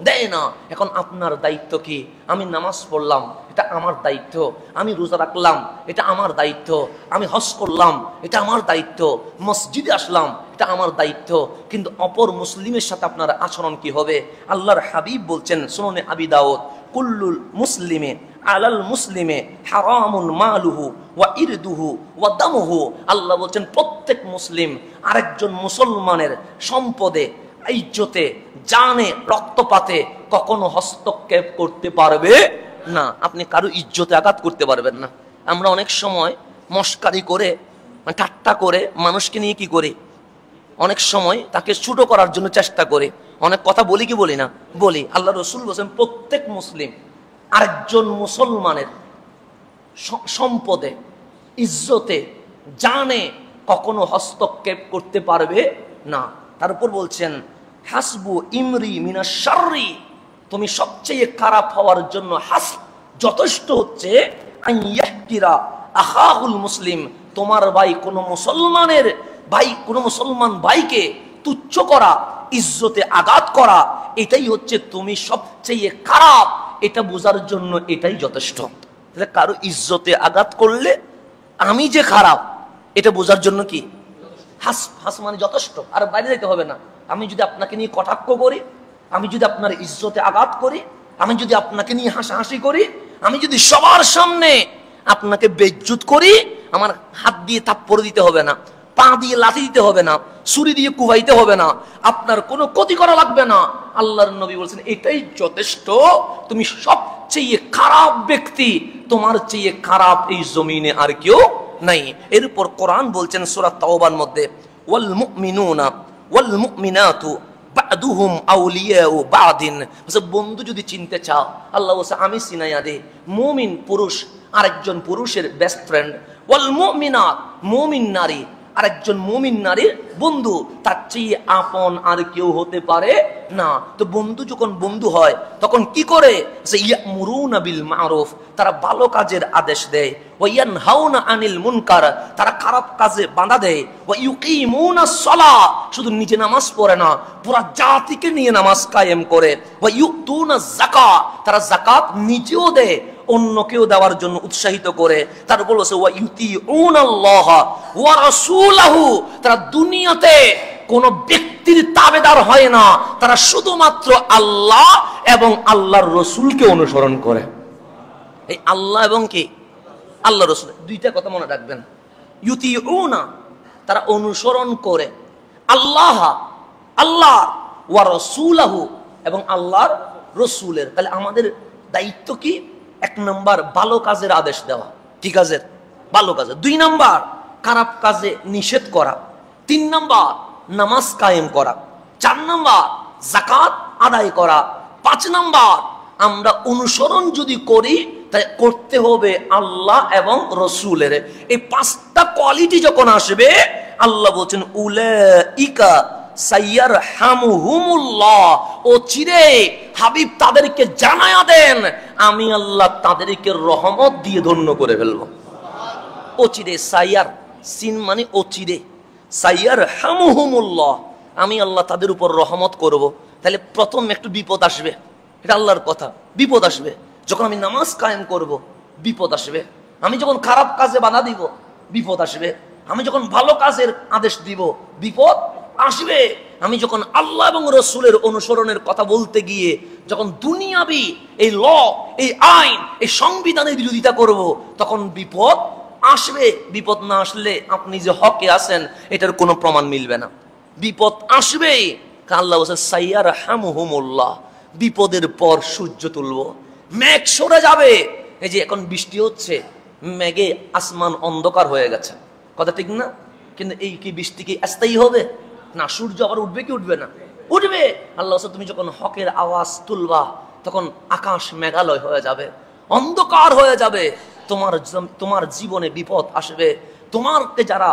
দেয় না। এখন আপনার দায়িত্ব কি? আমি নামাজ পড়লাম, এটা আমার দায়িত্ব। আমি রোজা রাখলাম, এটা আমার দায়িত্ব। আমি হজ করলাম, এটা আমার দায়িত্ব। মসজিদে আসলাম, এটা আমার দায়িত্ব। কিন্তু অপর মুসলিমের সাথে আপনার আচরণ কি হবে? আল্লাহর হাবিব বলছেন সুননে আবি দাউদ, কুল্লুল মুসলিমে আলাল মুসলিমে হারামুন মালুহু ওয়া ইরদুহু ওয়া দামুহু। আল্লাহ বলছেন প্রত্যেক মুসলিম আরেকজন মুসলমানের সম্পদে, ইজ্জতে, জানে, রক্তপাতে কখনো হস্তক্ষেপ করতে পারবে না। আপনি কারো ইজ্জতে আঘাত করতে পারবেন না। আমরা অনেক সময় মস্কারি করে, ঠাট্টা করে মানুষকে নিয়ে কি করি? অনেক সময় তাকে ছোট করার জন্য চেষ্টা করি। অনেক কথা বলি কি বলি না? বলি। আল্লাহ রসুল বলেন প্রত্যেক মুসলিম আরেকজন মুসলমানের সম্পদে, ইজ্জতে, জানে কখনো হস্তক্ষেপ করতে পারবে না। তার উপর বলছেন হাসবু ইমরি মিনাশ শাররি, তুমি সবচেয়ে খারাপ হওয়ার জন্য যথেষ্ট হচ্ছে আইয়াহকিরা আখাহুল মুসলিম, তোমার ভাই কোন মুসলমানের ভাই, কোন মুসলমান ভাইকে তুচ্ছ করা, ইজ্জতে আঘাত করা, এটাই হচ্ছে তুমি সবচেয়ে খারাপ। এটা বোঝার জন্য এটাই যথেষ্ট। কারো ইজ্জতে আঘাত করলে আমি যে খারাপ, এটা বোঝার জন্য কি হাস মানে যথেষ্ট, আর বাইরে যেতে হবে না। আমি যদি আপনাকে নিয়ে কটাক্ষ করি, আমি যদি আপনার ইজ্জতে আঘাত করি, আমি যদি আপনাকে নিয়ে হাসাহাসি করি, আমি যদি সবার সামনে আপনাকে বেইজ্জত করি, আমার হাত দিয়ে থাপ্পড় দিতে হবে না, পা দিয়ে লাথি দিতে হবে না, ছুরি দিয়ে কুবাইতে হবে না, আপনার কোনো ক্ষতি করা লাগবে না। আল্লাহর নবী বলছেন এটাই যথেষ্ট, তুমি সবচেয়ে খারাপ ব্যক্তি, তোমার চেয়ে খারাপ এই জমিনে আর কেউ নাই। এরপর কোরআন বলছেন সূরা তাওবার মধ্যে, ওয়াল মুমিনুনা ওয়াল মুমিনাতু বাদুহুম আউলিয়াউ বাদিন। বন্ধু যদি চিনতে চাও, আল্লাহ বলছে আমি চিনাইয়া দে, মুমিন পুরুষ আরেকজন পুরুষের বেস্ট ফ্রেন্ড, ওয়াল মুমিনাত মুমিন নারী আরেকজন মুমিন নারীর বন্ধু, তার চেয়ে আপন আর কেউ হতে পারে না। তো বন্ধু যখন বন্ধু হয় তখন কি করে? ইয়ামুরুনা বিল মারুফ, তারা ভালো কাজের আদেশ দেয়, ওয়া ইয়ানহাউনা আনিল মুনকার, তারা খারাপ কাজে বাধা দেয়, ওয়া ইউকিমুনাস সালাহ, শুধু নিজে নামাজ পড়ে না, পুরো জাতিকে নিয়ে নামাজ কায়েম করে, ওয়া ইউতুনাজ যাকাত, তারা যাকাত নিজেও দেয়, অন্যকেও দেওয়ার জন্য উৎসাহিত করে। তারপর বলছে ওয়া ইউতিউনাল্লাহ ওয়া রাসূলাহু, তারা দুনিয়াতে কোন ব্যক্তির তাবেদার হয় না, তারা শুধুমাত্র আল্লাহ এবং আল্লাহর রাসূলকে অনুসরণ করে। এই আল্লাহ এবং কি আল্লাহর রাসূল, দুইটা কথা মনে রাখবেন। ইউতিউনা, তারা অনুসরণ করে আল্লাহ, আল্লাহ, ওয়া রাসূলাহু, এবং আল্লাহর রাসূলের। তাহলে আমাদের দায়িত্ব কি? এক নাম্বার ভালো কাজের আদেশ দেওয়া, কি কাজের? ভালো কাজের। 2 নাম্বার খারাপ কাজে নিষেধ করা। 3 নাম্বার নামাজ কায়েম করা। 4 নাম্বার যাকাত আদায় করা। 5 নাম্বার আমরা অনুসরণ যদি করি তাই করতে হবে আল্লাহ এবং রাসূলের। এই 5টা কোয়ালিটি যখন আসবে, আল্লাহ বলছেন উলাইকা সাইয়ারহামুহুমুল্লাহ, ও চিরে হাবিব তাদেরকে জানায়া দেন আমি আল্লাহ তাদেরকে রহমত দিয়ে ধন্য করে ফেলবো। ও চিরে, সাইয়ার সিন মানে ও চিরে, সাইয়ারহামুহুমুল্লাহ, আমি আল্লাহ তাদের উপর রহমত করব। তাহলে প্রথম একটু বিপদ আসবে, এটা আল্লাহর কথা। বিপদ আসবে যখন আমি নামাজ কায়েম করব, বিপদ আসবে। আমি যখন খারাপ কাজে বাধা দিব, বিপদ আসবে। আমি যখন ভালো কাজের আদেশ দিব, বিপদ আসবে। আমি যখন আল্লাহ এবং রাসূলের অনুসরণের কথা বলতে গিয়ে যখন দুনিয়াবি এই ল, এই আইন, এই সংবিধানের বিরোধিতা করব, তখন বিপদ আসবে। বিপদ না আসলে আপনি যে হকে আছেন এটার কোনো প্রমাণ মিলবে না। বিপদ আসবে। আল্লাহ বলছে সাইয়ারহামুহুমুল্লাহ, বিপদের পর সূর্য তুলবো, মেঘ সরে যাবে। এই যে এখন বৃষ্টি হচ্ছে, মেঘে আসমান অন্ধকার হয়ে গেছে, কথা ঠিক না? কিন্তু এই কি বৃষ্টি কি স্থায়ী হবে না? সূর্য আবার উঠবে কি উঠবে না? উঠবে। আল্লাহ বলছে তুমি যখন হকের আওয়াজ তুলবা তখন আকাশ মেঘালয় হয়ে যাবে, অন্ধকার হয়ে যাবে, তোমার জীবনে বিপদ আসবে। তোমাকে যারা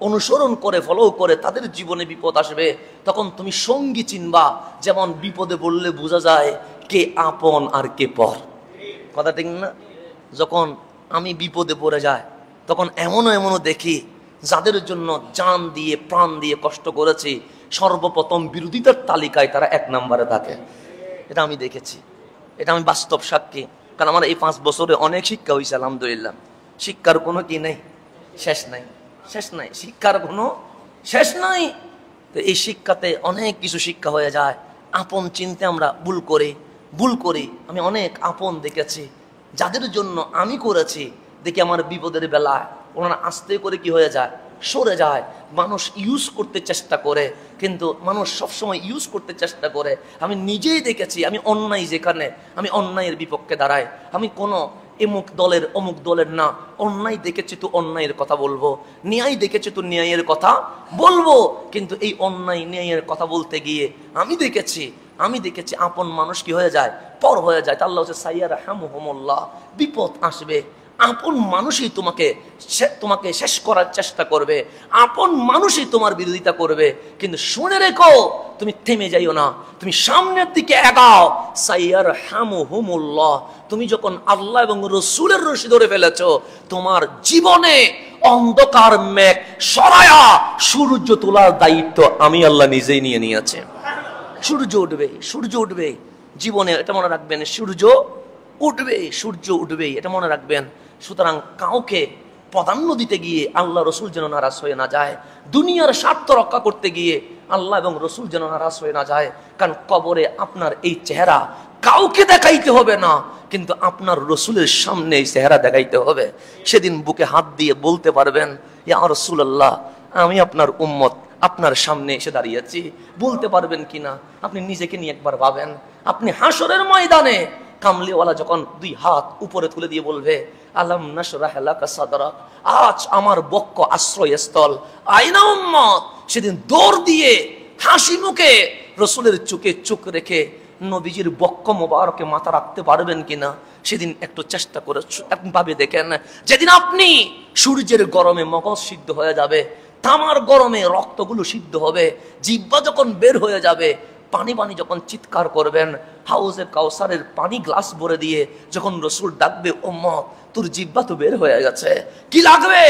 অনুসরণ করে, ফলো করে, তাদের জীবনে বিপদ আসবে। তখন তুমি সঙ্গী চিনবা। যেমন বিপদে বললে বোঝা যায় কে আপন আর কে পর, কথা ঠিক না? যখন আমি বিপদে পড়ে যাই তখন এমনও দেখি যাদের জন্য জান দিয়ে প্রাণ দিয়ে কষ্ট করেছি, সর্বপ্রথম বিরোধিতার তালিকায় তারা 1 নম্বরে থাকে। এটা আমি দেখেছি, এটা আমি বাস্তব সাক্ষী। কারণ আমার এই 5 বছরে অনেক শিক্ষা হয়েছে, আলহামদুলিল্লাহ। শিক্ষার কোনো কি নেই, শেষ নাই, শেষ নাই, শিক্ষার কোনো শেষ নাই। তো এই শিক্ষাতে অনেক কিছু শিক্ষা হয়ে যায়। আপন চিনতে আমরা ভুল করি। আমি অনেক আপন দেখেছি যাদের জন্য আমি করেছি, দেখি আমার বিপদের বেলায় ওনারা আস্তে করে কি হয়ে যায়, সরে যায়। মানুষ ইউজ করতে চেষ্টা করে, কিন্তু মানুষ সবসময় ইউজ করতে চেষ্টা করে। আমি নিজেই দেখেছি, আমি অন্যায় যেখানে, আমি অন্যায়ের বিপক্ষে দাঁড়াই। আমি কোনো এমুক দলের অমুক দলের না, অন্যায় দেখেছি তো অন্যায়ের কথা বলবো, ন্যায় দেখেছি তো ন্যায়ের কথা বলবো। কিন্তু এই অন্যায় ন্যায়ের কথা বলতে গিয়ে আমি দেখেছি আপন মানুষ কি হয়ে যায়, পর হয়ে যায়। আল্লাহ হচ্ছে সাইয়ারহামুহুমুল্লাহ, বিপদ আসবে। আপন মানুষই তোমাকে শেষ করার চেষ্টা করবে, আপন মানুষই তোমার বিরোধিতা করবে। কিন্তু শুনে রেখো, তুমি থেমে যাইও না, তুমি সামনের দিকে এগাও। সাইয়ারহামুহুমুল্লাহ, তুমি যখন আল্লাহ এবং রাসূলের রশি ধরে ফেলেছো, তোমার জীবনে অন্ধকার মেঘ সরায়া সূর্য তোলার দায়িত্ব আমি আল্লাহ নিজেই নিয়ে নিয়েছি। সূর্য উঠবে জীবনে, এটা মনে রাখবেন। সূর্য উঠবে, এটা মনে রাখবেন। সুতরাং কাউকে প্রাধান্য দিতে গিয়ে আল্লাহ রসুল যেন নারাজ হয়ে না যায়, দুনিয়ার স্বার্থ রক্ষা করতে গিয়ে আল্লাহ এবং রসুল যেন নারাজ হয়ে না যায়। কারণ কবরে আপনার এই চেহারা কাউকে দেখাইতে হবে না, কিন্তু আপনার রসুলের সামনে এই চেহারা দেখাইতে হবে। সেদিন বুকে হাত দিয়ে বলতে পারবেন, ইয়া রাসূলুল্লাহ, আমি আপনার উম্মত, আপনার সামনে এসে দাঁড়িয়েছি। বলতে পারবেন কিনা আপনি নিজেকে নিয়ে একবার ভাবেন। আপনি হাসরের ময়দানে কামলিওয়ালা যখন দুই হাত উপরে তুলে দিয়ে বলবে, আলাম নাশরাহ লাকা সাদরাক, আজ আমার বক্ষ আশ্রয়স্থল, আইনা উম্মত, সেদিন দৌড় দিয়ে হাসি মুখে রসুলের চোখে চোখ রেখে নবীজির বক্ষ মোবারকে মাথা রাখতে পারবেন কিনা সেদিন একটু চেষ্টা করে ভাবে দেখেন। যেদিন আপনি সূর্যের গরমে মগজ সিদ্ধ হয়ে যাবে, তামার গরমে রক্তগুলো সিদ্ধ হবে, জিহ্বা যখন বের হয়ে যাবে, পানি পানি যখন চিৎকার করবেন, হাউজে কাউসারের পানি গ্লাস ভরে দিয়ে যখন রসুল ডাকবে, উম্মত তোর জিহ্বা তো বের হয়ে গেছে, কি লাগবে?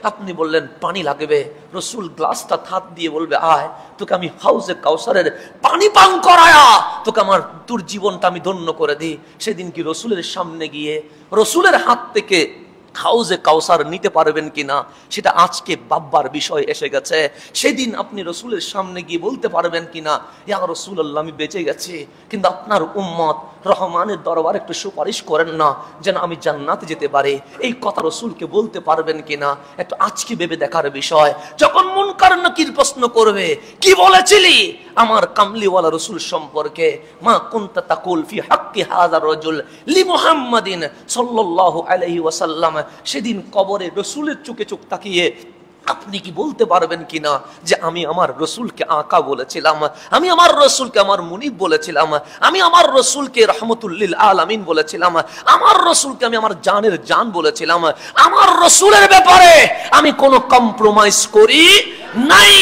আপনি বললেন পানি লাগবে। রসুল গ্লাসটা হাত দিয়ে বলবে, আয় তোকে আমি হাউজে কাউসারের পানি পান করায়া তোকে আমার তোর জীবনটা আমি ধন্য করে দিই। সেদিন কি রসুলের সামনে গিয়ে রসুলের হাত থেকে হাউজে কাউসার নিতে পারবেন কিনা সেটা আজকে ভাববার বিষয় এসে গেছে। সেদিন আপনি রসুলের সামনে গিয়ে বলতে পারবেন কিনা, ইয়া রাসূলুল্লাহ, আমি বেঁচে গেছি, কিন্তু আপনার উম্মত রহমানের দরবারে একটু সুপারিশ করেন না যেন আমি জান্নাতে যেতে পারি। এই কথা রসুলকে বলতে পারবেন কিনা একটু আজকে ভেবে দেখার বিষয়। যখন মুনকার নাকির প্রশ্ন করবে, কি বলেছিলি আমার কামলিওয়ালা রসুল সম্পর্কে, মা কুনতা তাকুল ফি হাক্কি হাযা রাজুল লি মুহাম্মাদিন সাল্লাল্লাহু আলাইহি ওয়াসাল্লাম, সেদিন কবরে রসুলের চোখে চোখ তাকিয়ে আপনি কি বলতে পারবেন কিনা যে আমি আমার রসুলকে আকা বলেছিলাম, আমি আমার রসুলকে আমার মুনিব বলেছিলাম, আমি আমার রসুলকে রহমতুল লিল আলামিন বলেছিলাম, আমার রসুলকে আমি আমার জানের জান বলেছিলাম, আমার রসুলের ব্যাপারে আমি কোনো কম্প্রোমাইজ করি নাই।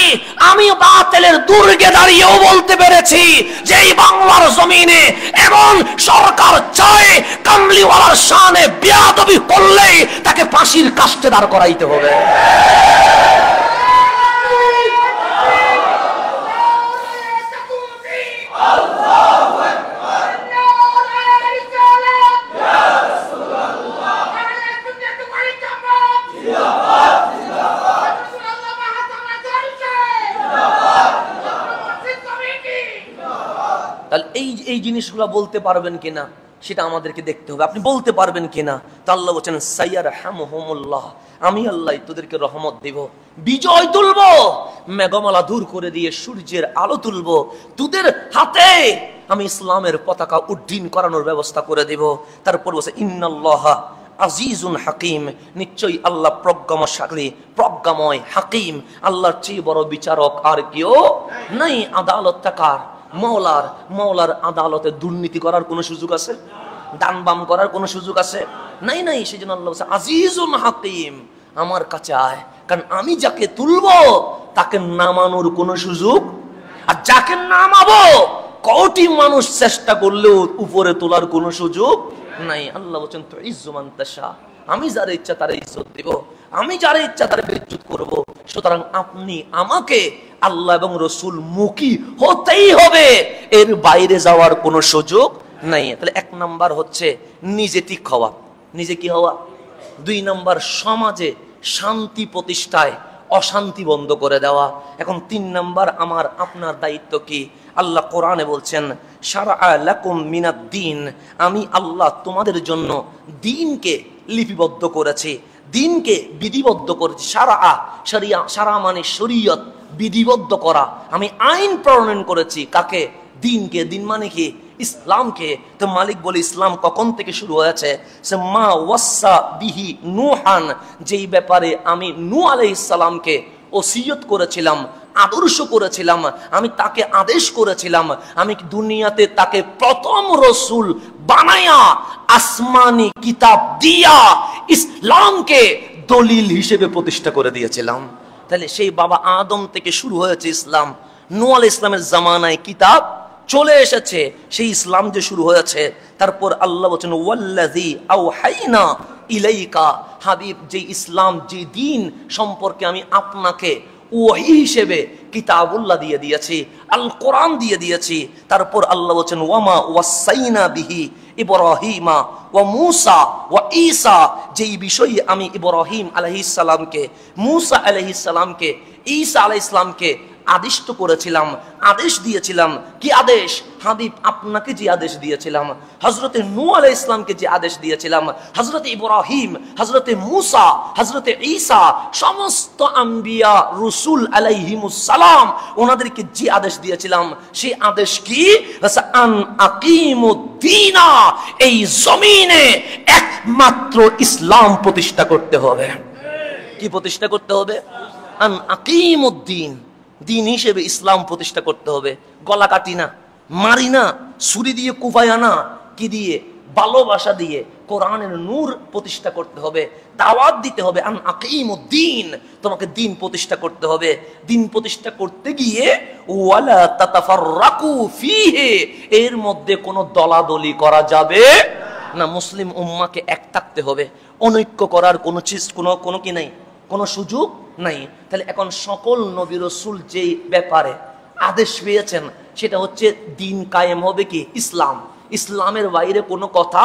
আমি বাতিলের দুর্গে দাঁড়িয়েও বলতে পেরেছি যে এই বাংলার জমিনে এমন সরকার চায় কামলিওয়ালার শানে বেয়াদবি করলেই তাকে ফাঁসির কাস্টে দাঁড় করাইতে হবে। এই জিনিসগুলো বলতে পারবেন কিনা সেটা আমাদেরকে দেখতে হবে। আপনি বলতে পারবেন কিনা? তা আল্লাহ বলেন, সাইয়ারহামুহুমুল্লাহ, আমি আল্লাহ তোদেরকে রহমত দেব, বিজয় তুলব, মেঘমালা দূর করে দিয়ে সূর্যের আলো তুলব, তোদের হাতে আমি ইসলামের পতাকা উড্ডীন করানোর ব্যবস্থা করে দেব। তারপর বলছে, ইন্নাল্লাহা আজিজুন হাকিম, নিশ্চয়ই আল্লাহ প্রজ্ঞামশালী, প্রজ্ঞাময়, হাকিম, আল্লাহর চেয়ে বড় বিচারক আর কেউ নাই। আদালতটা কার? মওলার। মওলার আদালতে দুর্নীতি করার কোন সুযোগ আছে? দান বাম করার কোন সুযোগ আছে? নাই নাই। সেই জন্য আল্লাহ বলছে আজিজুন হাকিম, আমার কাছে আয়, কারণ আমি যাকে তুলবো তাকে নামানোর কোন সুযোগ, আর যাকে নামাবো কোটি মানুষ চেষ্টা করলেও উপরে তোলার কোন সুযোগ নাই। আল্লাহ বলছেন, তো ইজ্জুমান তাশা, আমি যার ইচ্ছা তার ইজ্জত দেব, আমি যার ইচ্ছা তার বিদ্যুৎ করব। সুতরাং আপনি আমাকে আল্লাহ এবং রসুল মুখী হতেই হবে, এর বাইরে যাওয়ার কোনো সুযোগ নাই। তাহলে এক নাম্বার হচ্ছে নিজে ঠিক হওয়া, নিজে কি হওয়া। দুই নাম্বার সমাজে শান্তি প্রতিষ্ঠায় অশান্তি বন্ধ করে দেওয়া। এখন তিন নাম্বার আমার আপনার দায়িত্ব কি? আল্লাহ কোরআনে বলছেন, শারআ লাকুম মিনাদ দ্বীন, আমি আল্লাহ তোমাদের জন্য দ্বীনকে লিপিবদ্ধ করেছি, দ্বীনকে বিধিবদ্ধ করেছি। শারআ, শরিয়া, শারআ মানে শরীয়ত, বিধিবদ্ধ করা। আমি আইন প্রণয়ন করেছি কাকে? দ্বীনকে। দ্বীন মানে কি? ইসলামকে। তো মালিক বলে ইসলাম কখন থেকে শুরু হয়েছে? সে মা ওয়াসা বিহি নূহান, যেই ব্যাপারে আমি নূহ আলাইহিস সালামকে ওসিয়ত করেছিলাম, আদর্শ করেছিলাম, আমি তাকে আদেশ করেছিলাম, আমি দুনিয়াতে তাকে প্রথম রসুল বানায়া আসমানি কিতাব দিয়া ইসলামকে দলিল হিসেবে প্রতিষ্ঠা করে দিয়েছিলাম। তাহলে সেই বাবা আদম থেকে শুরু হয়েছে ইসলাম। নূহ আলাইহিস সালামের জামানায় কিতাব চলে এসেছে, সেই ইসলাম যে শুরু হয়েছে। তারপর আল্লাহ বলেন, ওয়াল্লাযী আওহাইনা ইলাইকা, হাবিব, যে ইসলাম, যে দ্বীন সম্পর্কে আমি আপনাকে ওহী হিসেবে কিতাবুল্লাহ দিয়ে দিয়েছি, আল কোরআন দিয়ে দিয়েছি। তারপর আল্লাহ বলছেন ওয়ামা ওয়াসাইনা বিহি ইব্রাহিমা ওয়া মূসা ওয়া ঈসা, যেই বিষয়ে আমি ইব্রাহিম আলাইহিস সালামকে, মূসা আলাইহিস সালামকে, ঈসা আলাইহিস সালামকে আদিষ্ট করেছিলাম, আদেশ দিয়েছিলাম। কি আদেশ? হাবিব আপনাকে যে আদেশ দিয়েছিলাম, হযরতে নূহ আলাইহিস সালামকে যে আদেশ দিয়েছিলাম, হযরতে ইব্রাহিম, হযরতে মূসা, হযরতে ঈসা, সমস্ত আম্বিয়া রাসূল আলাইহিমুস সালাম ওনাদেরকে যে আদেশ দিয়েছিলাম, সেই আদেশ কি? আন আকিমুদ্দিনা, এই জমিনে একমাত্র ইসলাম প্রতিষ্ঠা করতে হবে। কি প্রতিষ্ঠা করতে হবে? আন আকিমুদ্দিন, দিন হিসেবে ইসলাম প্রতিষ্ঠা করতে হবে। গলা কাটি না, মারি না, ছুরি দিয়ে কুপায়া না, কি দিয়ে? ভালোবাসা দিয়ে কোরআনের নূর প্রতিষ্ঠা করতে হবে, দাওয়াত দিতে হবে। আন আকিমুদ্দিন, তোমাকে দিন প্রতিষ্ঠা করতে হবে। দিন প্রতিষ্ঠা করতে গিয়ে ওয়ালা তাতাফাররাকু ফীহি, এর মধ্যে কোনো দলাদলি করা যাবে না। মুসলিম উম্মাহকে এক থাকতে হবে, অনৈক্য করার কোনো চিজ কোনো কি নাই, কোনো সুযোগ নাই। তাহলে এখন সকল নবী রাসূল যেই ব্যাপারে আদেশ পেয়েছেন সেটা হচ্ছে দিন কায়েম হবে কি? ইসলাম। ইসলামের বাইরে কোনো কথা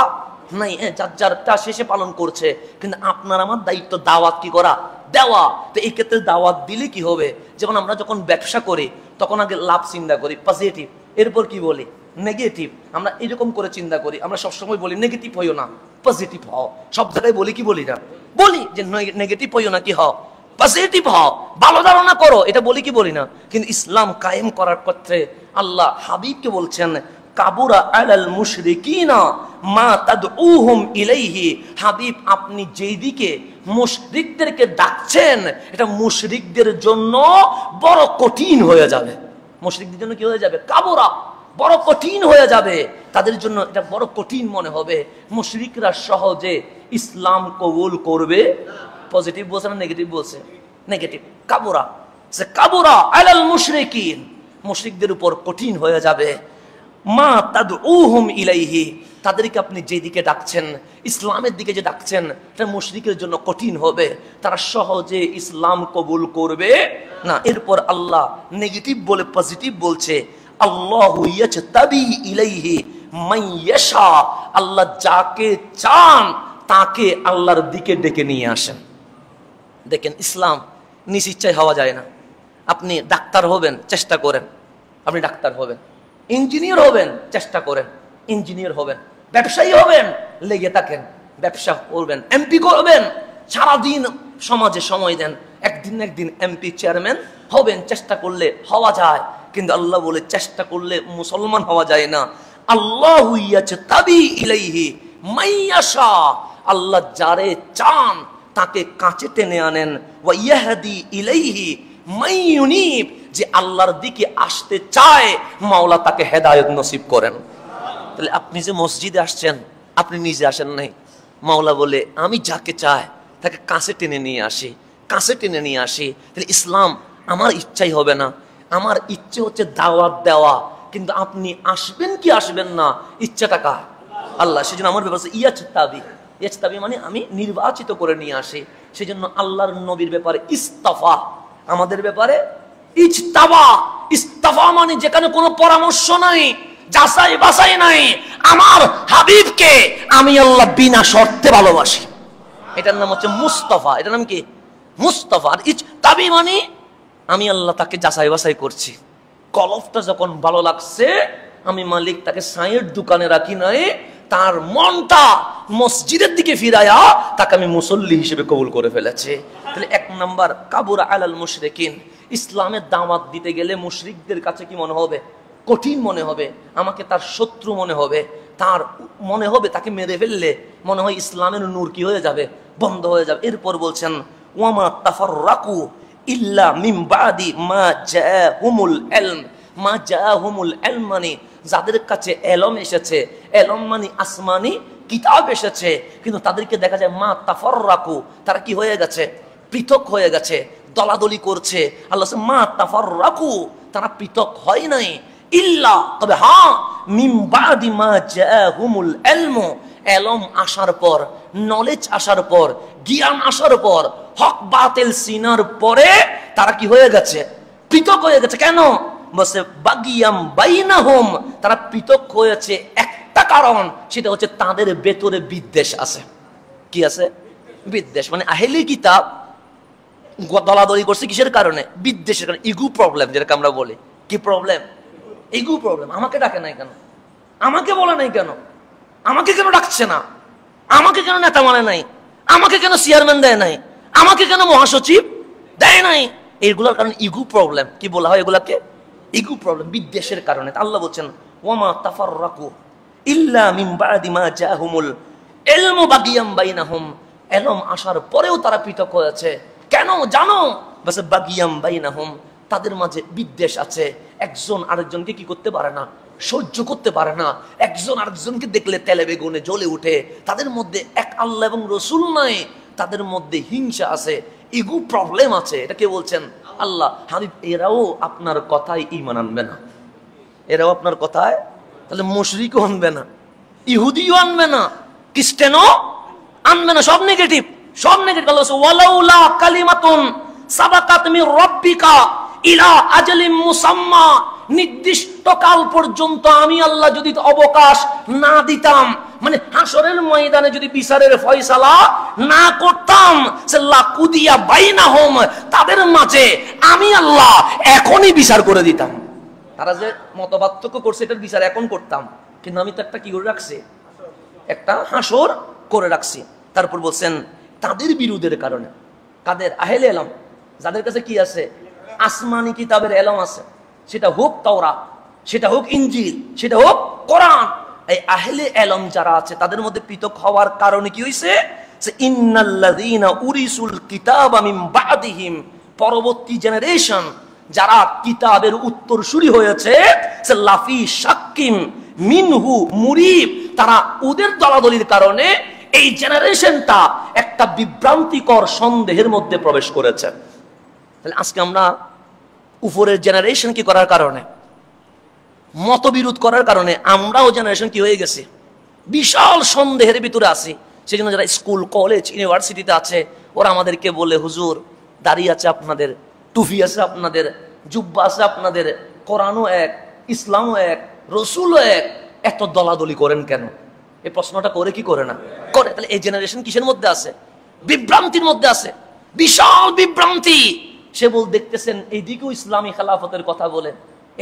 নাই। যার যারটা শেষে পালন করছে, কিন্তু আপনার আমার দায়িত্ব দাওয়াত কি করা? দেওয়া। তো এই ক্ষেত্রে দাওয়াত দিলে কি হবে? যেমন আমরা যখন ব্যবসা করি তখন আগে লাভ চিন্তা করি, পজিটিভ, এরপর কি বলি? নেগেটিভ। আমরা এরকম করে চিন্তা করি, আমরা সবসময় বলি নেগেটিভ হইও না, পজিটিভ হও। সব জায়গায় বলি কি বলি না? বলি যে নেগেটিভ হইও না, কি হও? পজিটিভ হও, ভালো ধারণা করো, এটা বলি কি বলি না? কিন্তু ইসলাম কায়েম করার ক্ষেত্রে আল্লাহ হাবিবকে বলছেন কাবুরা আলাল মুশরিকিনা মা তাদউহুম ইলাইহি, হাবিব আপনি যেই দিকে মুশরিকদেরকে ডাকছেন এটা মুশরিকদের জন্য বড় কঠিন হয়ে যাবে। মুশরিকদের জন্য কি হয়ে যাবে? কাবুরা, বড় কঠিন হয়ে যাবে। তাদের জন্য এটা বড় কঠিন মনে হবে। মুশরিকরা সহজে ইসলাম কবুল করবে। পজিটিভ বলছে না নেগেটিভ বলছে? নেগেটিভ। কাবুরা, সে কাবুরা আলাল মুশরিকিন, মুশরিকদের উপর কঠিন হয়ে যাবে। মা তাদউহুম ইলাইহি, তাদেরকে আপনি যেদিকে ডাকছেন, ইসলামের দিকে যে ডাকছেন, এটা মুশরিকের জন্য কঠিন হবে, তারা সহজে ইসলাম কবুল করবে না। এরপর আল্লাহ নেগেটিভ বলে পজিটিভ বলছে, আল্লাহু ইয়াজতাবি ইলাইহি মান ইয়াশা, আল্লাহ যাকে চান তাকে আল্লাহর দিকে ডেকে নিয়ে আসেন। দেখেন ইসলাম নিজ ইচ্ছায় হওয়া যায় না। আপনি ডাক্তার হবেন, চেষ্টা করেন, আপনি ডাক্তার হবেন। ইঞ্জিনিয়ার হবেন, চেষ্টা করেন, ইঞ্জিনিয়ার হবেন। ব্যবসায়ী হবেন, লেগে থাকেন, ব্যবসা করবেন। এমপি করবেন, সারাদিন সমাজে সময় দেন, একদিন একদিন এমপি চেয়ারম্যান হবেন। চেষ্টা করলে হওয়া যায়, কিন্তু আল্লাহ বলে চেষ্টা করলে মুসলমান হওয়া যায় না। আল্লাহু ইয়াজতাবি ইলাইহি মান ইয়াশা, আল্লাহ যারে চান তাকে কাছে টেনে আনেন। ওয়া ইয়াহদি ইলাইহি মান ইউনিব, যে আল্লাহর দিকে আসতে চায় মাওলা তাকে হেদায়েত নসিব করেন। তাহলে আপনি যে মসজিদে আসছেন, আপনি নিজে আসেন নাই, মাওলা বলে আমি যাকে চাই তাকে কাছে টেনে নিয়ে আসি, কাছে টেনে নিয়ে আসি। তাহলে ইসলাম আমার ইচ্ছাই হবে না, আমার ইচ্ছে হচ্ছে দাওয়াত দেওয়া, কিন্তু আপনি আসবেন কি আসবেন না ইচ্ছাটা কার? আল্লাহ। সেজন্য আমার ব্যাপার ইয়াজতাবি, ইয়াজতাবি মানে আমি নির্বাচিত করে নিয়ে আসি। সেজন্য আল্লাহর নবীর ব্যাপারে ইস্তাফা, আমাদের ব্যাপারে ইজতাবা। ইস্তাফা মানে যেখানে কোনো পরামর্শ নাই, যাচাই বাছাই নাই। আমার হাবিবকে আমি আল্লাহ বিনা শর্তে ভালোবাসি, এটার নাম হচ্ছে মুস্তাফা। এটার নাম কি? মুস্তাফা। আর ইজতাবি মানে আমি আল্লাহ তাকে যাচাই বাছাই করছি। কলফটা যখন ভালো লাগছে, আমি মালিক তাকে সাইয়ের দোকানে রাখি নাই, তার মনটা মসজিদের দিকে ফিরায়া তাকে আমি মুসল্লি হিসেবে কবুল করে ফেলেছে। তাহলে এক নাম্বার কাবুরা আলাল মুশরিকিন, ইসলামের দাওয়াত দিতে গেলে মুশরিকদের কাছে কি মনে হবে? কঠিন মনে হবে, আমাকে তার শত্রু মনে হবে, তার মনে হবে তাকে মেরে ফেললে মনে হয় ইসলামের নূর কি হয়ে যাবে? বন্ধ হয়ে যাবে। এরপর বলছেন ওয়ামা তাফাররাকু ইল্লা মিন বাদি মা জাআহুমুল ইলম। মা জাআহুমুল ইলম মানে যাদের কাছে এলম এসেছে, এলম মানে আসমানি কিতাব এসেছে, কিন্তু তাদেরকে দেখা যায় মা তাফাররাকু, তারা কি হয়ে গেছে? পৃথক হয়ে গেছে, দলাদলি করছে। আল্লাহ মা তাফাররাকু, তারা পৃথক হয় নাই, ইল্লা, তবে হ্যাঁ, মিন বাদি মা জাআহুমুল ইলমু, ইলম আসার পর, নলেজ আসার পর, জ্ঞান আসার পর, হক বাতিল চিনার পরে তারা কি হয়ে গেছে? পৃথক হয়ে গেছে। কেন? বলছে বাগিয়াম বাইনাহুম, তারা পৃথক হয়েছে একটা কারণ, সেটা হচ্ছে তাদের ভেতরে বিদ্বেষ আছে। কি আছে? বিদ্বেষ। মানে আহলে কিতাব দলাদলি করছে কিসের কারণে? বিদ্বেষের কারণে। ইগো প্রবলেম, যেটাকে আমরা বলি। কি প্রবলেম? Ego problem. আমাকে ডাকে নাই কেন? আমাকে বলে নাই কেন? আমাকে কেন ডাকছে না? আমাকে কেন নেতা মানে নাই? আমাকে কেন চেয়ারম্যান দেয় নাই? আমাকে কেন মহাসচিব দেয় নাই? এইগুলোর কারণে ইগো প্রবলেম। কি বলা হয় এগুলাকে? ইগো প্রবলেম, বিদ্বেষের কারণে। আল্লাহ বলছেন ওয়ামা তাফাররাকু ইল্লা মিন বাদি মা জাআহুমুল ইলমু বাগিয়াম বাইনাহুম, ইলম আসার পরেও তারা পৃথক হয়েছে। কেন জানো? বাস বাগিয়াম বাইনাহুম, তাদের মাঝে বিদ্বেষ আছে। একজন আরেকজনকে কি করতে পারে না? সহ্য করতে পারে না। একজন আরেকজনকে দেখলে তেলে বেগুনে জ্বলে উঠে। তাদের মধ্যে এক আল্লাহ এবং রসুল নাই, তাদের মধ্যে হিংসা আছে, ইগো প্রবলেম আছে। এটা কে বলছেন? আল্লাহ। হাবিব, এরাও আপনার কথায় ঈমান আনবে না। এরাও আপনার কথায়, তাহলে মুশরিকও আনবে না, ইহুদিও আনবে না, খ্রিস্টানও আনবে না। সব নেগেটিভ, সব নেগেটিভ। আল্লাহ বলছে ওয়ালাউলা কালিমাতুন সাবাকাত মির রাব্বিকা ইলা আজালিম মুসাম্মা, নির্দিষ্ট কাল পর্যন্ত আমি আল্লাহ যদি অবকাশ না দিতাম, মানে হাসরের ময়দানে যদি বিচারের ফয়সালা না করতাম, লাকুদিয়া বাইনাহুম, তাদের মাঝে আমি আল্লাহ এখনই বিচার করে দিতাম। তারা যে মতপার্থক্য করছে এটার বিচার এখন করতাম, কিন্তু আমি তো একটা কি করে রাখছি? একটা হাসর করে রাখছি। তারপর বলছেন তাদের বিরোধের কারণে। কাদের? আহলে ইলম, যাদের কাছে কি আছে? আসমানি কিতাবের ইলম আছে, সেটা হোক তাওরাত, সেটা হোক ইনজিল, সেটা হোক কোরআন। এই আহলে ইলম যারা আছে তাদের মধ্যে পৃথক হওয়ার কারণে কি হইছে? যে ইন্নাল্লাযীনা উরিসুল কিতাবা মিন বাদিহিম, পরবর্তী জেনারেশন যারা কিতাবের উত্তরসূরি হয়েছে, সে লাফি শাক্কিম মিনহু মুরিব, তারা ওদের দলাদলির কারণে এই জেনারেশনটা একটা বিভ্রান্তিকর সন্দেহের মধ্যে প্রবেশ করেছে। তাহলে আজকে আমরা উপরের জেনারেশন কি করার কারণে, মতবিরোধ করার কারণে আমরাও জেনারেশন কি হয়ে গেছে? বিশাল সন্দেহের ভিতরে আছি। সেজন্য যারা স্কুল, কলেজ, ইউনিভার্সিটিতে আছে, ওরা আমাদেরকে বলে হুজুর দাড়ি আছে আপনাদের, টুপি আছে আপনাদের, জুব্বা আছে আপনাদের, কোরআনও এক, ইসলামও এক, রসুলও এক, এত দলাদলি করেন কেন? এই প্রশ্নটা করে কি করে না? করে। তাহলে এই জেনারেশন কিসের মধ্যে আছে? বিভ্রান্তির মধ্যে আছে, বিশাল বিভ্রান্তি। সে বল দেখতেছেন এইদিকেও ইসলামী খেলাফতের কথা বলে,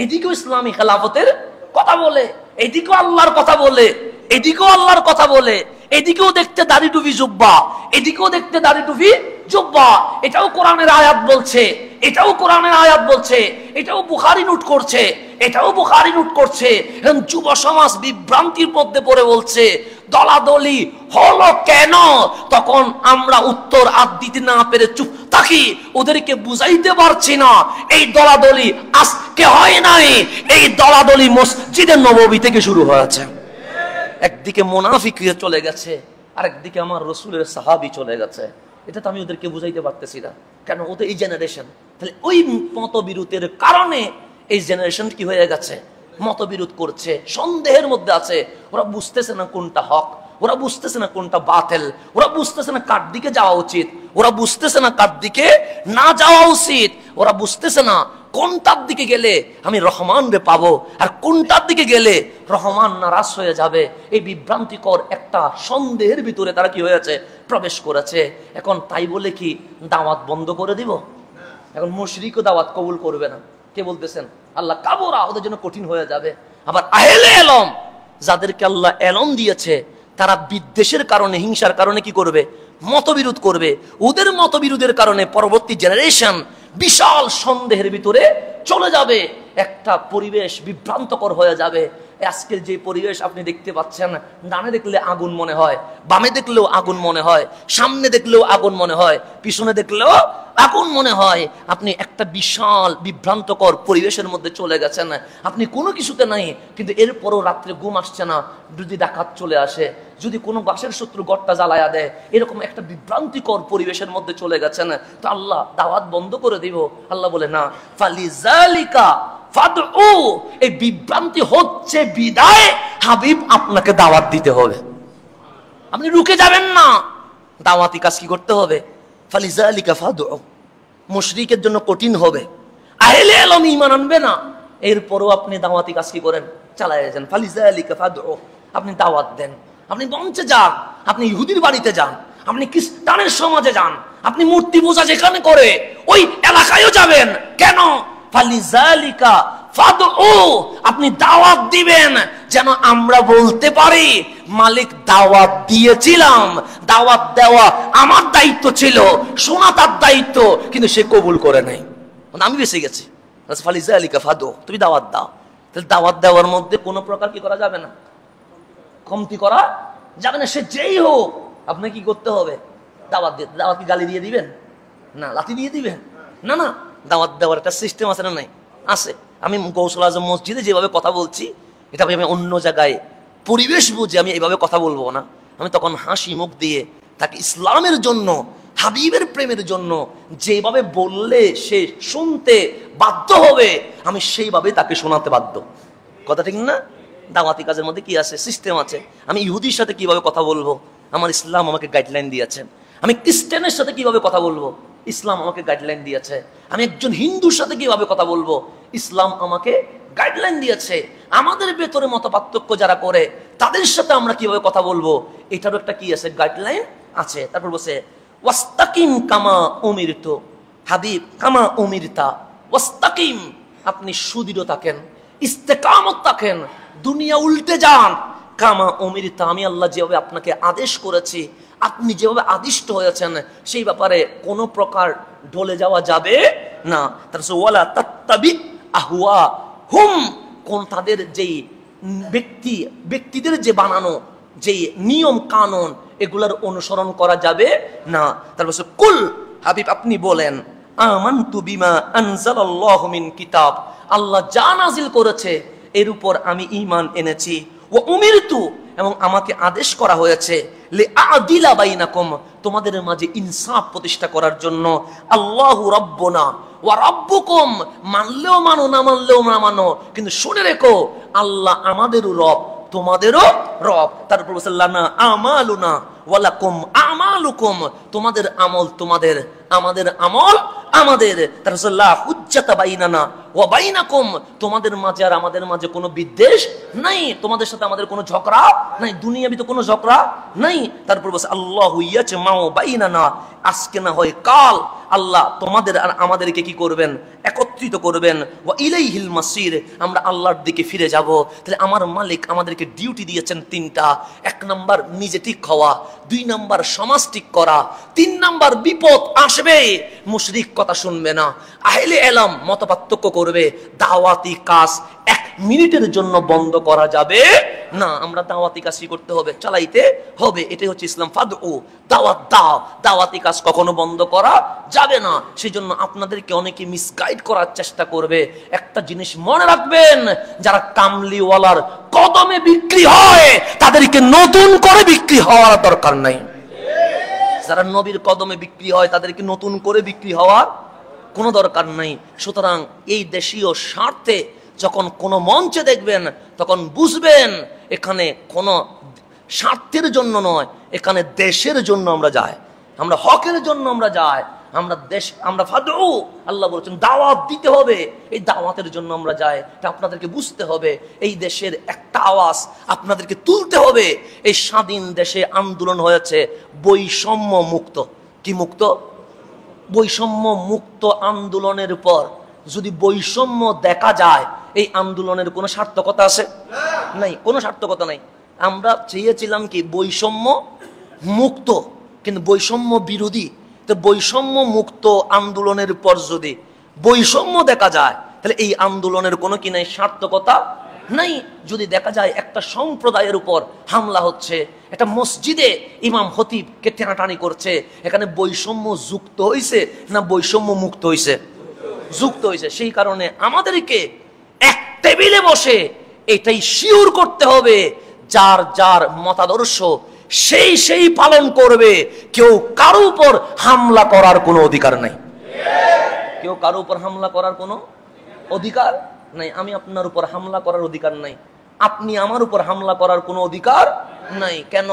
এদিকেও ইসলামী খেলাফতের কথা বলে, এদিকেও আল্লাহর কথা বলে, এদিকেও আল্লাহর কথা বলে, এদিকেও দেখতে দাড়ি টুপি জুব্বা, এদিকেও দেখতে দাড়ি টুপি জুব্বা। এটাও কোরআনের আয়াত বলছে, এটাও কোরআনের আয়াত বলছে, এটাও বুখারী নোট করছে, এটাও বুখারী নোট করছে। যুব সমাজ বিভ্রান্তির মধ্যে পড়ে বলছে দলাদলি হলো কেন? তখন আমরা উত্তর আর দিতে না পেরে চুপ থাকি, ওদেরকে বুঝাইতে পারছি না এই দলাদলি আজকে হয় নাই, এই দলাদলি মসজিদে নববী থেকে শুরু হয়েছে। একদিকে মুনাফিক চলে গেছে, আরেকদিকে আমার রসুলের সাহাবী চলে গেছে। এটা তো আমি ওদেরকে বুঝাইতে পারতেছি না, কেন? ওদের এই জেনারেশন। তাহলে ওই মতবিরোধের কারণে এই জেনারেশন কি হয়ে গেছে? মতবিরোধ করছে, সন্দেহের মধ্যে আছে। ওরা বুঝতেছে না কোনটা হক, ওরা বুঝতেছে না কোনটা বাতিল, ওরা বুঝতেছে না কার দিকে যাওয়া উচিত, ওরা বুঝতেছে না কার দিকে না যাওয়া উচিত, ওরা বুঝতেছে না কোনটার দিকে গেলে আমি রহমান রে পাবো আর কোনটার দিকে গেলে রহমান নারাজ হয়ে যাবে। এই বিভ্রান্তিকর একটা সন্দেহের ভিতরে তারা কি হয়েছে? প্রবেশ করেছে। এখন তাই বলে কি দাওয়াত বন্ধ করে দিব? এখন মুশরিকও দাওয়াত কবুল করবে না। কে বলতেছেন? আল্লাহ। কাবরা, ওদের জন্য কঠিন হয়ে যাবে। আবার আহলে ইলম, যাদেরকে আল্লাহ ইলম দিয়েছে, তারা বিদ্বেষের কারণে, হিংসার কারণে কি করবে? মতবিরোধ করবে। ওদের মতবিরোধের কারণে পরবর্তী জেনারেশন বিশাল সন্দেহের ভিতরে চলে যাবে, একটা পরিবেশ বিভ্রান্তকর হয়ে যাবে। আজকের যে পরিবেশ আপনি দেখতে পাচ্ছেন, ডানে দেখলে আগুন মনে হয়, বামে দেখলেও আগুন মনে হয়, সামনে দেখলেও আগুন মনে হয়, পিছনে দেখলেও আগুন মনে হয়। আপনি একটা বিশাল বিভ্রান্তকর পরিবেশের মধ্যে চলে গেছেন। আপনি কোনো কিছুতে নাই, কিন্তু এরপরও রাত্রে ঘুম আসছে না। যদি ডাকাত চলে আসে, যদি কোনো বাসের শত্রু গড়টা জ্বালায়া দেয়, এরকম একটা বিভ্রান্তিকর পরিবেশের মধ্যে চলে গেছেন। তো আল্লাহ দাওয়াত বন্ধ করে দিব? আল্লাহ বলে না, ফালিজালিকা ফাদউ, এই বিভ্রান্তি হচ্ছে বিদায় হাবিব আপনাকে দাওয়াত দিতে হবে। আপনি রুকে যাবেন না, দাওয়াতি কাজ কি করতে হবে? ফালিযালিকা ফাদউ, মুশরিকের জন্য কঠিন হবে, আহলে ইলম ঈমান আনবে না, এরপরও আপনি দাওয়াতি কাজ কি করেন? চালায় যান। ফালিযালিকা ফাদউ, আপনি দাওয়াত দেন, আপনি মঞ্চে যান, আপনি ইহুদির বাড়িতে যান, আপনি খ্রিস্টানের সমাজে যান, আপনি মূর্তি পূজা যেখানে করে ওই এলাকায়ও যাবেন। কেন? ফালিযালিকা ফাদউ, আপনি দাওয়াত দিবেন যেন আমরা বলতে পারি মালিক দাওয়াত দিয়েছিলাম, দাওয়াত দেওয়া আমার দায়িত্ব ছিল, শোনা তার দায়িত্ব, কিন্তু সে কবুল করে নাই, আমি বেঁচে গেছি। ফালিযালিকা ফাদউ, তুমি দাওয়াত দাও। তাহলে দাওয়াত দেওয়ার মধ্যে কোনো প্রকার কি করা যাবে না, কমতি করা যাবে না। সে যেই হোক আপনাকে কি করতে হবে? দাওয়াত দিতে। দাওয়াত কি গালি দিয়ে দিবেন? না। লাথি দিয়ে দিবেন? না না, দাওয়াত দেওয়ার একটা সিস্টেম আছে না? নাই, আছে। আমি গৌসুল আজম মসজিদে যেভাবে কথা বলছি, এটা আমি অন্য জায়গায় পরিবেশ বুঝে আমি এইভাবে কথা বলবো না। আমি তখন হাসি মুখ দিয়ে তাকে ইসলামের জন্য, হাবিবের প্রেমের জন্য যেভাবে বললে সে শুনতে বাধ্য হবে, আমি সেইভাবে তাকে শোনাতে বাধ্য। কথা ঠিক না? দাওয়াতি কাজের মধ্যে কি আছে? সিস্টেম আছে। আমি ইহুদির সাথে কিভাবে কথা বলবো, আমার ইসলাম আমাকে গাইডলাইন দিয়েছেন। আমি খ্রিস্টানের সাথে কিভাবে কথা বলবো, ইসলাম আমাকে গাইডলাইন দিয়েছে। আমি একজন হিন্দুর সাথে কিভাবে কথা বলবো, ইসলাম আমাকে গাইডলাইন দিয়েছে। আমাদের ভেতরে মত পার্থক্য যারা করে তাদের সাথে আমরা কিভাবে কথা বলবো, এটারও একটা কি আছে? গাইডলাইন আছে। তারপর বলছে ওয়াস্তাকিম কামা উমিরতু, হাবিব কামা উমিরতা ওয়াস্তাকিম, আপনি সুদৃঢ় থাকেন, ইস্তেকামত থাকেন, দুনিয়া উল্টে যান। কামা উমিরতা, আমি আল্লাহ যেভাবে আপনাকে আদেশ করেছি, আপনি যেভাবে আদিষ্ট হয়েছেন সেই ব্যাপারে কোনো প্রকার ঢলে যাওয়া যাবে না। তার ওয়ালা তাত্তাবি আহওয়া হুম, কোন তাদের যেই ব্যক্তিদের যে বানানো যে নিয়ম কানুন, এগুলার অনুসরণ করা যাবে না। তারপর কুল, হাবিব আপনি বলেন আমানতু বিমা আনজালাল্লাহু মিন কিতাব, আল্লাহ যা নাজিল করেছে এর উপর আমি ঈমান এনেছি। ওয়া উমিরতু, এবং আমাকে আদেশ করা হয়েছে লিআদিলা বাইনাকুম, তোমাদের মাঝে ইনসাফ প্রতিষ্ঠা করার জন্য। আল্লাহু রাব্বুনা ওয়া রাব্বুকুম, মানলেও মানো না মানলেও না মানো, কিন্তু শুনে রেখো আল্লাহ আমাদেরও রব তোমাদেরও রব। তারপর বলছে লানা আমালুনা ওয়ালাকুম আমালুকুম, তোমাদের আমল তোমাদের, আমাদের আমল আমাদের। তারপর লা হুজ্জাতা বাইনানা ওয়া বাইনাকুম, তোমাদের মাঝে আর আমাদের মাঝে কোনো বিদ্বেষ নাই, তোমাদের সাথে আমাদের কোনো ঝগড়া নাই, দুনিয়াবি তো কোনো ঝগড়া নাই। তারপর বলছে আল্লাহু ইয়াজমাউ বাইনানা, আজকে না হয় কাল আল্লাহ তোমাদের আর আমাদেরকে কি করবেন? একত্রিত করবেন। ওয়া ইলাইহিল মাসির, আমরা আল্লাহর দিকে ফিরে যাব। তাহলে আমার মালিক আমাদেরকে ডিউটি দিয়েছেন তিনটা। 1 নাম্বার নিজে ঠিক হওয়া, 2 নাম্বার সমাজ ঠিক করা, 3 নাম্বার বিপদ আসবে মুশরিক কথা শুনবে না, আহলে ইলম মতপার্থক্য করবে, দাওয়াতি কাজ 1 মিনিটের জন্য বন্ধ করা যাবে না। আমরা দাওয়াতি কাজ করতে হবে, চালাইতে হবে। এটাই হচ্ছে ইসলাম। ফাদউ, দাওয়াত দাও, দাওয়াতি কাজ কখনো বন্ধ করা যাবে না। সেই জন্য আপনাদেরকে অনেকে মিসগাইড করার চেষ্টা করবে। একটা জিনিস মনে রাখবেন, যারা কামলিওয়ালার কদমে বিক্রি হয় তাদেরকে নতুন করে বিক্রি হওয়ার দরকার নাই। যারা নবীর কদমে বিক্রি হয় তাদেরকে নতুন করে বিক্রি হওয়ার কোনো দরকার নাই। সুতরাং এই দেশীয় স্বার্থে যখন কোনো মঞ্চে দেখবেন তখন বুঝবেন এখানে কোনো স্বার্থের জন্য নয়, এখানে দেশের জন্য আমরা যাই, আমরা হকের জন্য আমরা যাই, আমরা দেশ, আমরা ফাদউ, আল্লাহ বলেছেন দাওয়াত দিতে হবে, এই দাওয়াতের জন্য আমরা যাই। এটা আপনাদেরকে বুঝতে হবে। এই দেশের একটা আওয়াজ আপনাদেরকে তুলতে হবে। এই স্বাধীন দেশে আন্দোলন হয়েছে বৈষম্য মুক্ত। কি মুক্ত? বৈষম্য মুক্ত আন্দোলনের পর যদি বৈষম্য দেখা যায়, এই আন্দোলনের কোনো সার্থকতা আছে? নাই, কোনো সার্থকতা নাই। আমরা চেয়েছিলাম কি বৈষম্য মুক্ত, কিন্তু বৈষম্য বিরোধী। তো বৈষম্য মুক্ত আন্দোলনের পর যদি বৈষম্য দেখা যায়, তাহলে এই আন্দোলনের কোনো কি নাই, সার্থকতা নাই। যদি দেখা যায় একটা সম্প্রদায়ের উপর হামলা হচ্ছে, একটা মসজিদে ইমাম খতিবকে টানাটানি করছে, এখানে বৈষম্য যুক্ত হয়েছে না বৈষম্য মুক্ত হয়েছে? যুক্ত হয়েছে। সেই কারণে আমাদেরকে এক টেবিলে বসে এটাই শিওর করতে হবে, যার যার মতাদর্শ সেই সেই পালন করবে। কেউ কারো উপর হামলা করার কোনো অধিকার নাই। কেউ কারো উপর হামলা করার কোনো অধিকার নাই। আমি আপনার উপর হামলা করার অধিকার নাই, আপনি আমার উপর হামলা করার কোনো অধিকার নাই। কেন?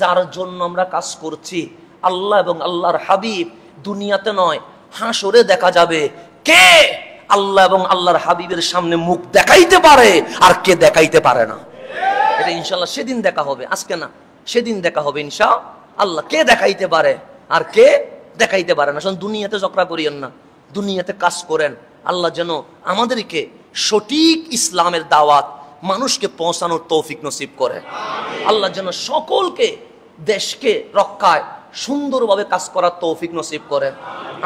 যার জন্য আমরা কাজ করছি, আল্লাহ এবং আল্লাহর হাবিব, দুনিয়াতে নয় হাসরে দেখা যাবে কে আল্লাহ এবং আল্লাহর হাবিবের সামনে মুখ দেখাইতে পারে আর কে দেখাইতে পারে না। এটা ইনশাআল্লাহ সেদিন দেখা হবে, আজকে না, সেদিন দেখা হবে ইনশাআল্লাহ। কে দেখাইতে পারে আর কে দেখাইতে পারে না। দুনিয়াতে ঝগড়া করিয়েন না, দুনিয়াতে কাজ করেন। আল্লাহ যেন আমাদেরকে সঠিক ইসলামের দাওয়াত মানুষকে পৌঁছানোর তৌফিক নসিব করে। আল্লাহ যেন সকলকে দেশকে রক্ষায় সুন্দরভাবে কাজ করার তৌফিক নসিব করে।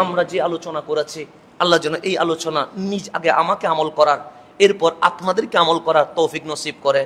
আমরা যে আলোচনা করেছি, আল্লাহ যেন এই আলোচনা নিজ আগে আমাকে আমল করার, এরপর আপনাদেরকে আমল করার তৌফিক নসিব করে।